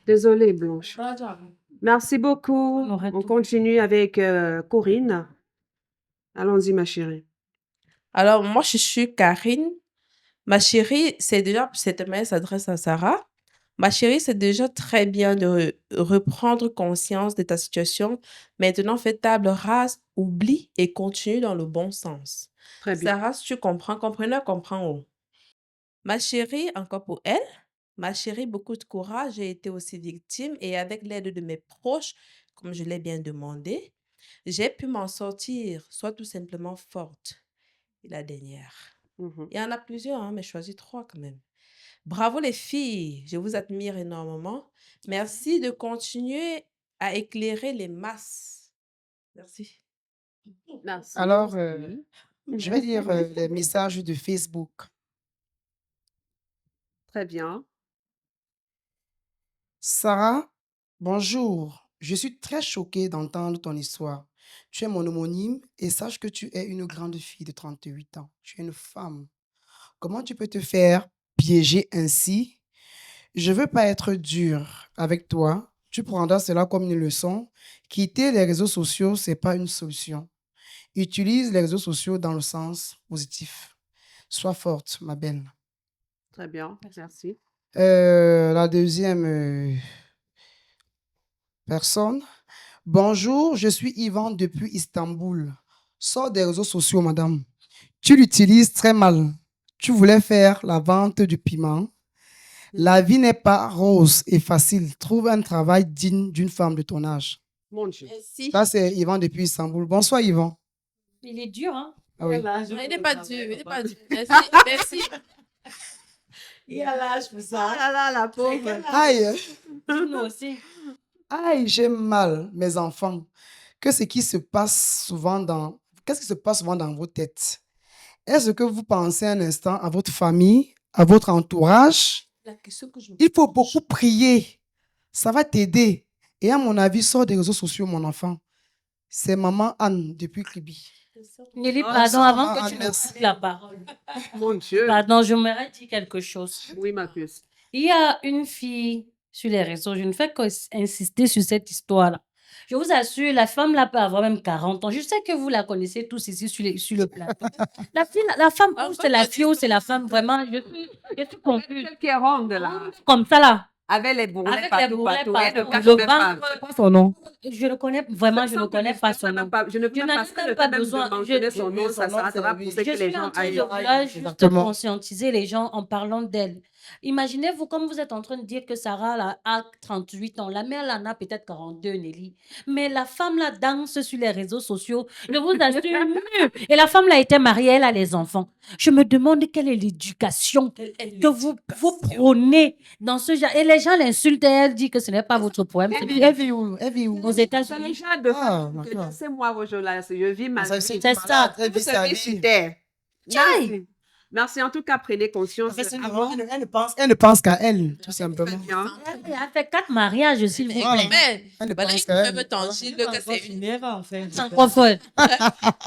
Désolée, Blanche. Raja. Merci beaucoup. On aurait On tout. continue avec Corinne. Allons-y, ma chérie. Alors, moi, je suis Karine. Ma chérie, cette mail s'adresse à Sarah. Ma chérie, c'est déjà très bien de reprendre conscience de ta situation. Maintenant, fais table rase, oublie et continue dans le bon sens. Très bien. Sarah, si tu comprends, compreneur comprend où. Ma chérie, encore pour elle, ma chérie, beaucoup de courage. J'ai été aussi victime et avec l'aide de mes proches, comme je l'ai bien demandé, j'ai pu m'en sortir, soit tout simplement forte. Et la dernière. Mhm. Il y en a plusieurs, hein, mais choisis 3 quand même. Bravo les filles, je vous admire énormément. Merci de continuer à éclairer les masses. Merci. Merci. Alors, Merci. je vais lire les messages de Facebook. Très bien. Sarah, bonjour. Je suis très choquée d'entendre ton histoire. Tu es mon homonyme et sache que tu es une grande fille de 38 ans. Tu es une femme. Comment tu peux te faire piéger ainsi? Je veux pas être dur avec toi. Tu prendras cela comme une leçon. Quitter les réseaux sociaux, c'est pas une solution. Utilise les réseaux sociaux dans le sens positif. Sois forte, ma belle. Très bien. Merci. La deuxième personne. Bonjour, je suis Yvan depuis Istanbul. Sors des réseaux sociaux, madame. Tu l'utilises très mal. Tu voulais faire la vente du piment. La vie n'est pas rose et facile. Trouve un travail digne d'une femme de ton âge. Mon Dieu. Merci. Ça, c'est Yvan depuis Istanbul. Bonsoir, Yvan. Il est dur, hein? Ah oui. Il n'est pas dur, il n'est pas dur. Merci, merci. Il a l'âge pour ça. Ah là, la pauvre. Aïe, Nous aussi. aïe, j'ai mal, mes enfants. Qu'est-ce qui se passe souvent dans vos têtes? Est-ce que vous pensez un instant à votre famille, à votre entourage? La question que je me Il faut beaucoup prier. Ça va t'aider. Et à mon avis, sors des réseaux sociaux, mon enfant. C'est maman Anne depuis Kribi. Nelly, Ah, pardon, ça avant va, que tu me merci. prennes la parole. Mon Dieu. Pardon, je m'aurais dit quelque chose. Oui, ma puce. Il y a une fille sur les réseaux, je ne fais qu'insister sur cette histoire-là. Je vous assure, la femme là peut avoir même 40 ans. Je sais que vous la connaissez tous ici sur le plateau. La femme, ou c'est la fille ou c'est la femme, vraiment, je suis confuse. Celle qui est ronde, là. Comme ça là. Avec les bourrelets Avec les partout, bourrelets partout. Elle ne partout. cache Le même pas. ventre, C'est quoi son nom? je le connais, vraiment, je ne connais pas son nom. Je ne peux Je n'en ai pas, même pas besoin. de mentionner Je- son nom. Ça va oui. pousser Je que les suis en gens train de aillent. vouloir juste Exactement. conscientiser les gens en parlant d'elle. Imaginez-vous, comme vous êtes en train de dire que Sarah là, a 38 ans, la mère là, en a peut-être 42, Nelly. Mais la femme là danse sur les réseaux sociaux, je vous assure. mieux. Et la femme là était mariée, elle a les enfants. Je me demande quelle est l'éducation que vous prônez dans ce genre. Et les gens l'insultent et elle dit que ce n'est pas votre problème. c'est Elle vit où? Elle vit où? aux C'est le États-Unis. genre de Ah, femme que d'accord. laissez-moi vos jours là. Je vis ma vie. C'est C'est ça. Elle vit Tout sa se vit vie. sur terre. Tchaï! Merci. Merci. En tout cas, prenez En conscience fait, c'est une avant. elle ne pense qu'à elle, tout simplement. Bien. Elle a fait 4 mariages, s'il vous Voilà. plaît. Mais, Elle ne voilà pense une qu'à preuve elle. tangible que c'est une... en fait. Francophone.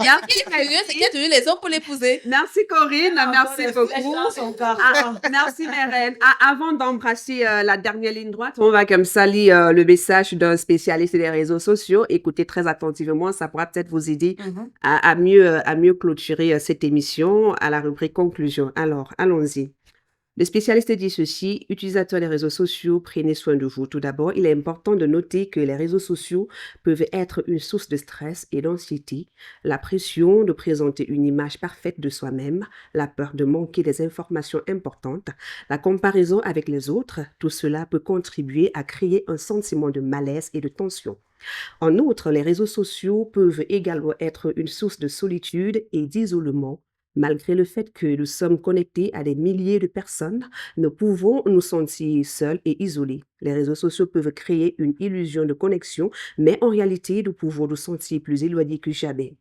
Merci, C'est qui a tenu les hommes pour l'épouser. Merci Corinne, merci beaucoup. Ah, merci Mérène. Ah, avant d'embrasser la dernière ligne droite, on va comme ça lire le message d'un spécialiste des réseaux sociaux. Écoutez très attentivement, ça pourra peut-être vous aider à mieux clôturer cette émission à la rubrique conclusion. Alors, allons-y. Le spécialiste dit ceci, utilisateurs des réseaux sociaux, prenez soin de vous. Tout d'abord, il est important de noter que les réseaux sociaux peuvent être une source de stress et d'anxiété, la pression de présenter une image parfaite de soi-même, la peur de manquer des informations importantes, la comparaison avec les autres, tout cela peut contribuer à créer un sentiment de malaise et de tension. En outre, les réseaux sociaux peuvent également être une source de solitude et d'isolement. Malgré le fait que nous sommes connectés à des milliers de personnes, nous pouvons nous sentir seuls et isolés. Les réseaux sociaux peuvent créer une illusion de connexion, mais en réalité, nous pouvons nous sentir plus éloignés que jamais.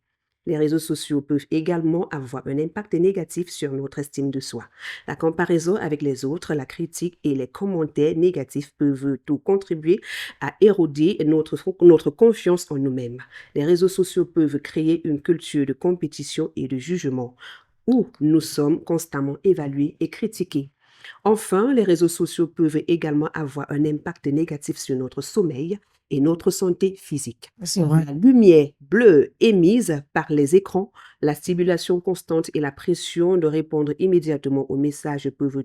Les réseaux sociaux peuvent également avoir un impact négatif sur notre estime de soi. La comparaison avec les autres, la critique et les commentaires négatifs peuvent tout contribuer à éroder notre confiance en nous-mêmes. Les réseaux sociaux peuvent créer une culture de compétition et de jugement où nous sommes constamment évalués et critiqués. Enfin, les réseaux sociaux peuvent également avoir un impact négatif sur notre sommeil et notre santé physique. C'est vrai. La lumière bleue émise par les écrans, la stimulation constante et la pression de répondre immédiatement aux messages peuvent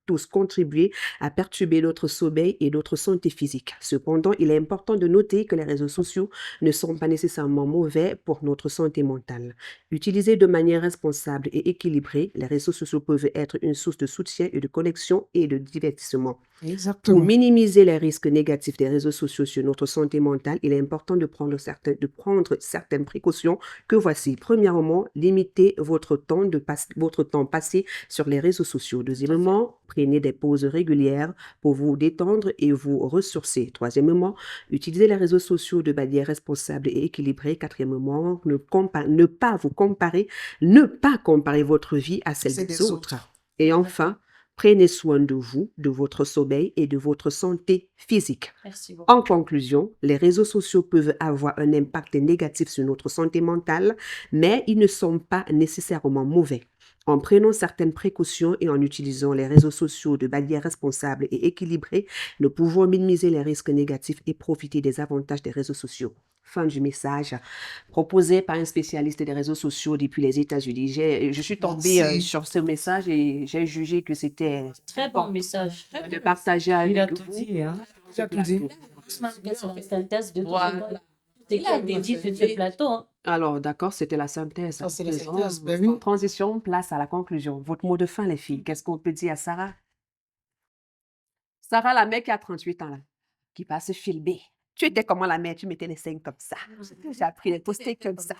tous contribuer à perturber notre sommeil et notre santé physique. Cependant, il est important de noter que les réseaux sociaux ne sont pas nécessairement mauvais pour notre santé mentale. Utilisés de manière responsable et équilibrée, les réseaux sociaux peuvent être une source de soutien et de connexion et de divertissement. Pour Exactement. minimiser les risques négatifs des réseaux sociaux sur notre santé mentale, il est important de prendre certaines précautions que voici. Premièrement, limitez votre temps passé sur les réseaux sociaux. Deuxièmement, prenez des pauses régulières pour vous détendre et vous ressourcer. Troisièmement, utilisez les réseaux sociaux de manière responsable et équilibrée. Quatrièmement, ne pas comparer votre vie à celle C'est des des autres. autres. Et enfin, prenez soin de vous, de votre sommeil et de votre santé physique. Merci beaucoup. En conclusion, les réseaux sociaux peuvent avoir un impact négatif sur notre santé mentale, mais ils ne sont pas nécessairement mauvais. En prenant certaines précautions et en utilisant les réseaux sociaux de manière responsable et équilibrée, nous pouvons minimiser les risques négatifs et profiter des avantages des réseaux sociaux. Fin du message proposé par un spécialiste des réseaux sociaux depuis les États-Unis. Je suis tombée Merci. sur ce message et j'ai jugé que c'était Très bon message. de partager Il a avec tout vous. dit, hein. Tu as tout dit. C'est un test de Voilà. Il a dit sur ce plateau. Hein. Alors, d'accord, c'était la synthèse. Ça, c'est la Faisons, synthèse, ben oui. transition, place à la conclusion. Votre mot de fin, les filles. Qu'est-ce qu'on peut dire à Sarah? Sarah, la mère qui a 38 ans, là, qui passe filmer. Tu étais comment la mère? Tu mettais les seins comme ça. J'ai appris les poster comme ça.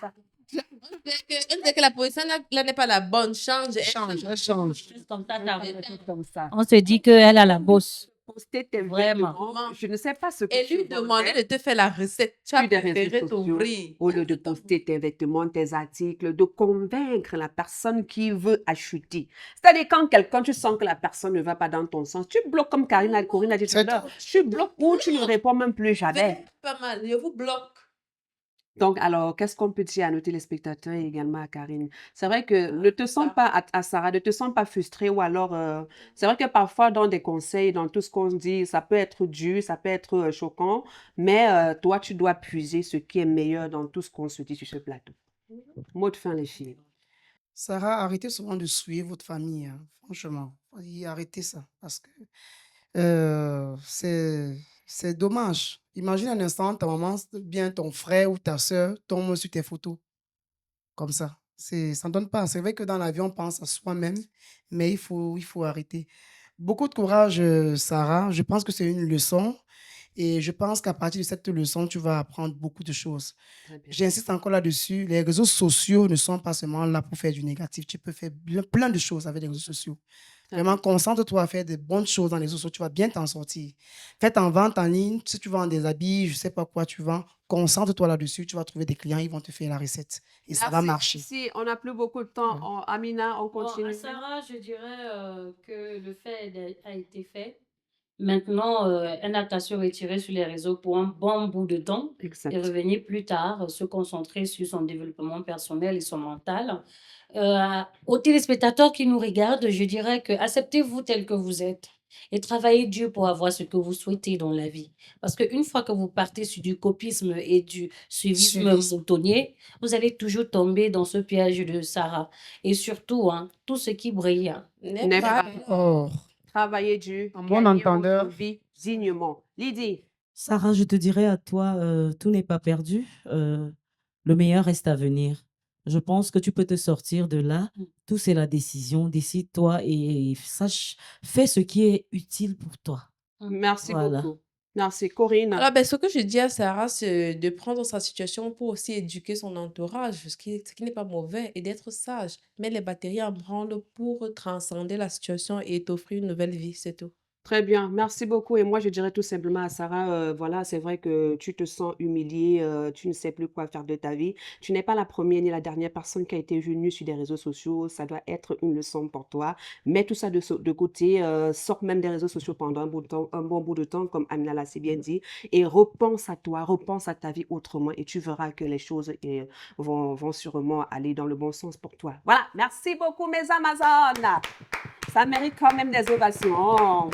On dirait que la position là n'est pas la bonne. Change. Elle change. Juste comme ça, t'as- Comme ça. on se dit qu'elle a la bosse. Poster tes Vraiment. vêtements. Je ne sais pas ce que Et tu lui demander vendais de te faire la recette. Tu as sur des réseaux préféré sociaux, t'ouvrir. au lieu de poster tes vêtements, tes articles, de convaincre la personne qui veut acheter. C'est-à-dire quand tu sens que la personne ne va pas dans ton sens, tu bloques comme Corinne a dit tout à C'est l'heure. Tu bloques ou tu ne réponds même plus jamais. Pas mal. Je vous bloque. Donc, alors, qu'est-ce qu'on peut dire à nos téléspectateurs et également à Karine? C'est vrai que ne te sens pas, à Sarah, ne te sens pas frustrée ou alors, c'est vrai que parfois dans des conseils, dans tout ce qu'on dit, ça peut être dur, ça peut être choquant, mais toi, tu dois puiser ce qui est meilleur dans tout ce qu'on se dit sur ce plateau. Mot de fin, les filles. Sarah, arrêtez souvent de suivre votre famille, hein, franchement. Arrêtez ça. Parce que c'est dommage. Imagine un instant, ta maman, bien ton frère ou ta soeur tombe sur tes photos. Comme ça. Ça ne donne pas. C'est vrai que dans l'avion, on pense à soi-même, mais il faut arrêter. Beaucoup de courage, Sarah. Je pense que c'est une leçon. Et je pense qu'à partir de cette leçon, tu vas apprendre beaucoup de choses. Très bien. J'insiste encore là-dessus. Les réseaux sociaux ne sont pas seulement là pour faire du négatif. Tu peux faire plein de choses avec les réseaux sociaux. Vraiment, concentre-toi à faire des bonnes choses dans les réseaux sociaux, tu vas bien t'en sortir. Fais en vente en ligne, si tu vends des habits, je sais pas quoi tu vends, concentre-toi là-dessus, tu vas trouver des clients, ils vont te faire la recette et ça va Merci, marcher. merci. On n'a plus beaucoup de temps. Ouais. Amina, on Bon, à continue. Sarah, je dirais que le fait a été fait. Maintenant, elle n'a qu'à se retirer sur les réseaux pour un bon bout de temps et Exact. revenir plus tard, se concentrer sur son développement personnel et son mental. Aux téléspectateurs qui nous regardent, je dirais que acceptez-vous tel que vous êtes et travaillez dur pour avoir ce que vous souhaitez dans la vie. Parce qu'une fois que vous partez sur du copisme et du suivisme Suivisme. moutonnier, vous allez toujours tomber dans ce piège de Sarah. Et surtout, hein, tout ce qui brille, hein, N'est N'est pas pas Or, travailler dur, en bon gagner votre entendeur, vie dignement. Lydie, Sarah, je te dirais à toi, tout n'est pas perdu. Le meilleur reste à venir. Je pense que tu peux te sortir de là. Tout, c'est la décision. Décide-toi et sache, fais ce qui est utile pour toi. merci Voilà. beaucoup. Merci. Corinne, Alors, ben, ce que je dis à Sarah, c'est de prendre sa situation pour aussi éduquer son entourage, ce qui n'est pas mauvais, et d'être sage. Mais les batteries en branle pour transcender la situation et t'offrir une nouvelle vie, c'est tout. très bien. Merci beaucoup. Et moi, je dirais tout simplement à Sarah, voilà, c'est vrai que tu te sens humiliée, tu ne sais plus quoi faire de ta vie. Tu n'es pas la première ni la dernière personne qui a été venue sur des réseaux sociaux. Ça doit être une leçon pour toi. Mets tout ça de côté, sors même des réseaux sociaux pendant un bon bout de temps, comme Amina l'a si bien dit, et repense à toi, repense à ta vie autrement, et tu verras que les choses vont sûrement aller dans le bon sens pour toi. Voilà. Merci beaucoup, mes Amazones. Ça mérite quand même des ovations.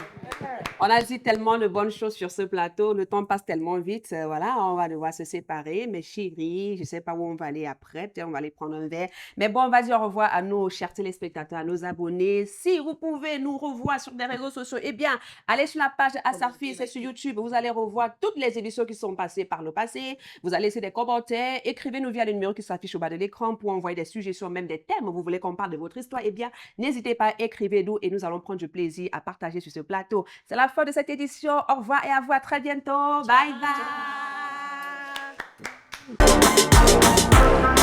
On a dit tellement de bonnes choses sur ce plateau, le temps passe tellement vite, voilà, on va devoir se séparer, mais chérie, je ne sais pas où on va aller après, peut-être on va aller prendre un verre. Mais bon, on va dire au revoir à nos chers téléspectateurs, à nos abonnés. Si vous pouvez nous revoir sur des réseaux sociaux, eh bien, allez sur la page Asarfi, c'est sur YouTube, vous allez revoir toutes les émissions qui sont passées par le passé, vous allez laisser des commentaires, écrivez-nous via le numéro qui s'affiche au bas de l'écran pour envoyer des suggestions, même des thèmes, vous voulez qu'on parle de votre histoire, eh bien, n'hésitez pas, écrivez-nous et nous allons prendre du plaisir à partager sur ce plateau. C'est la fin de cette édition. Au revoir et à vous à très bientôt. Bye bye.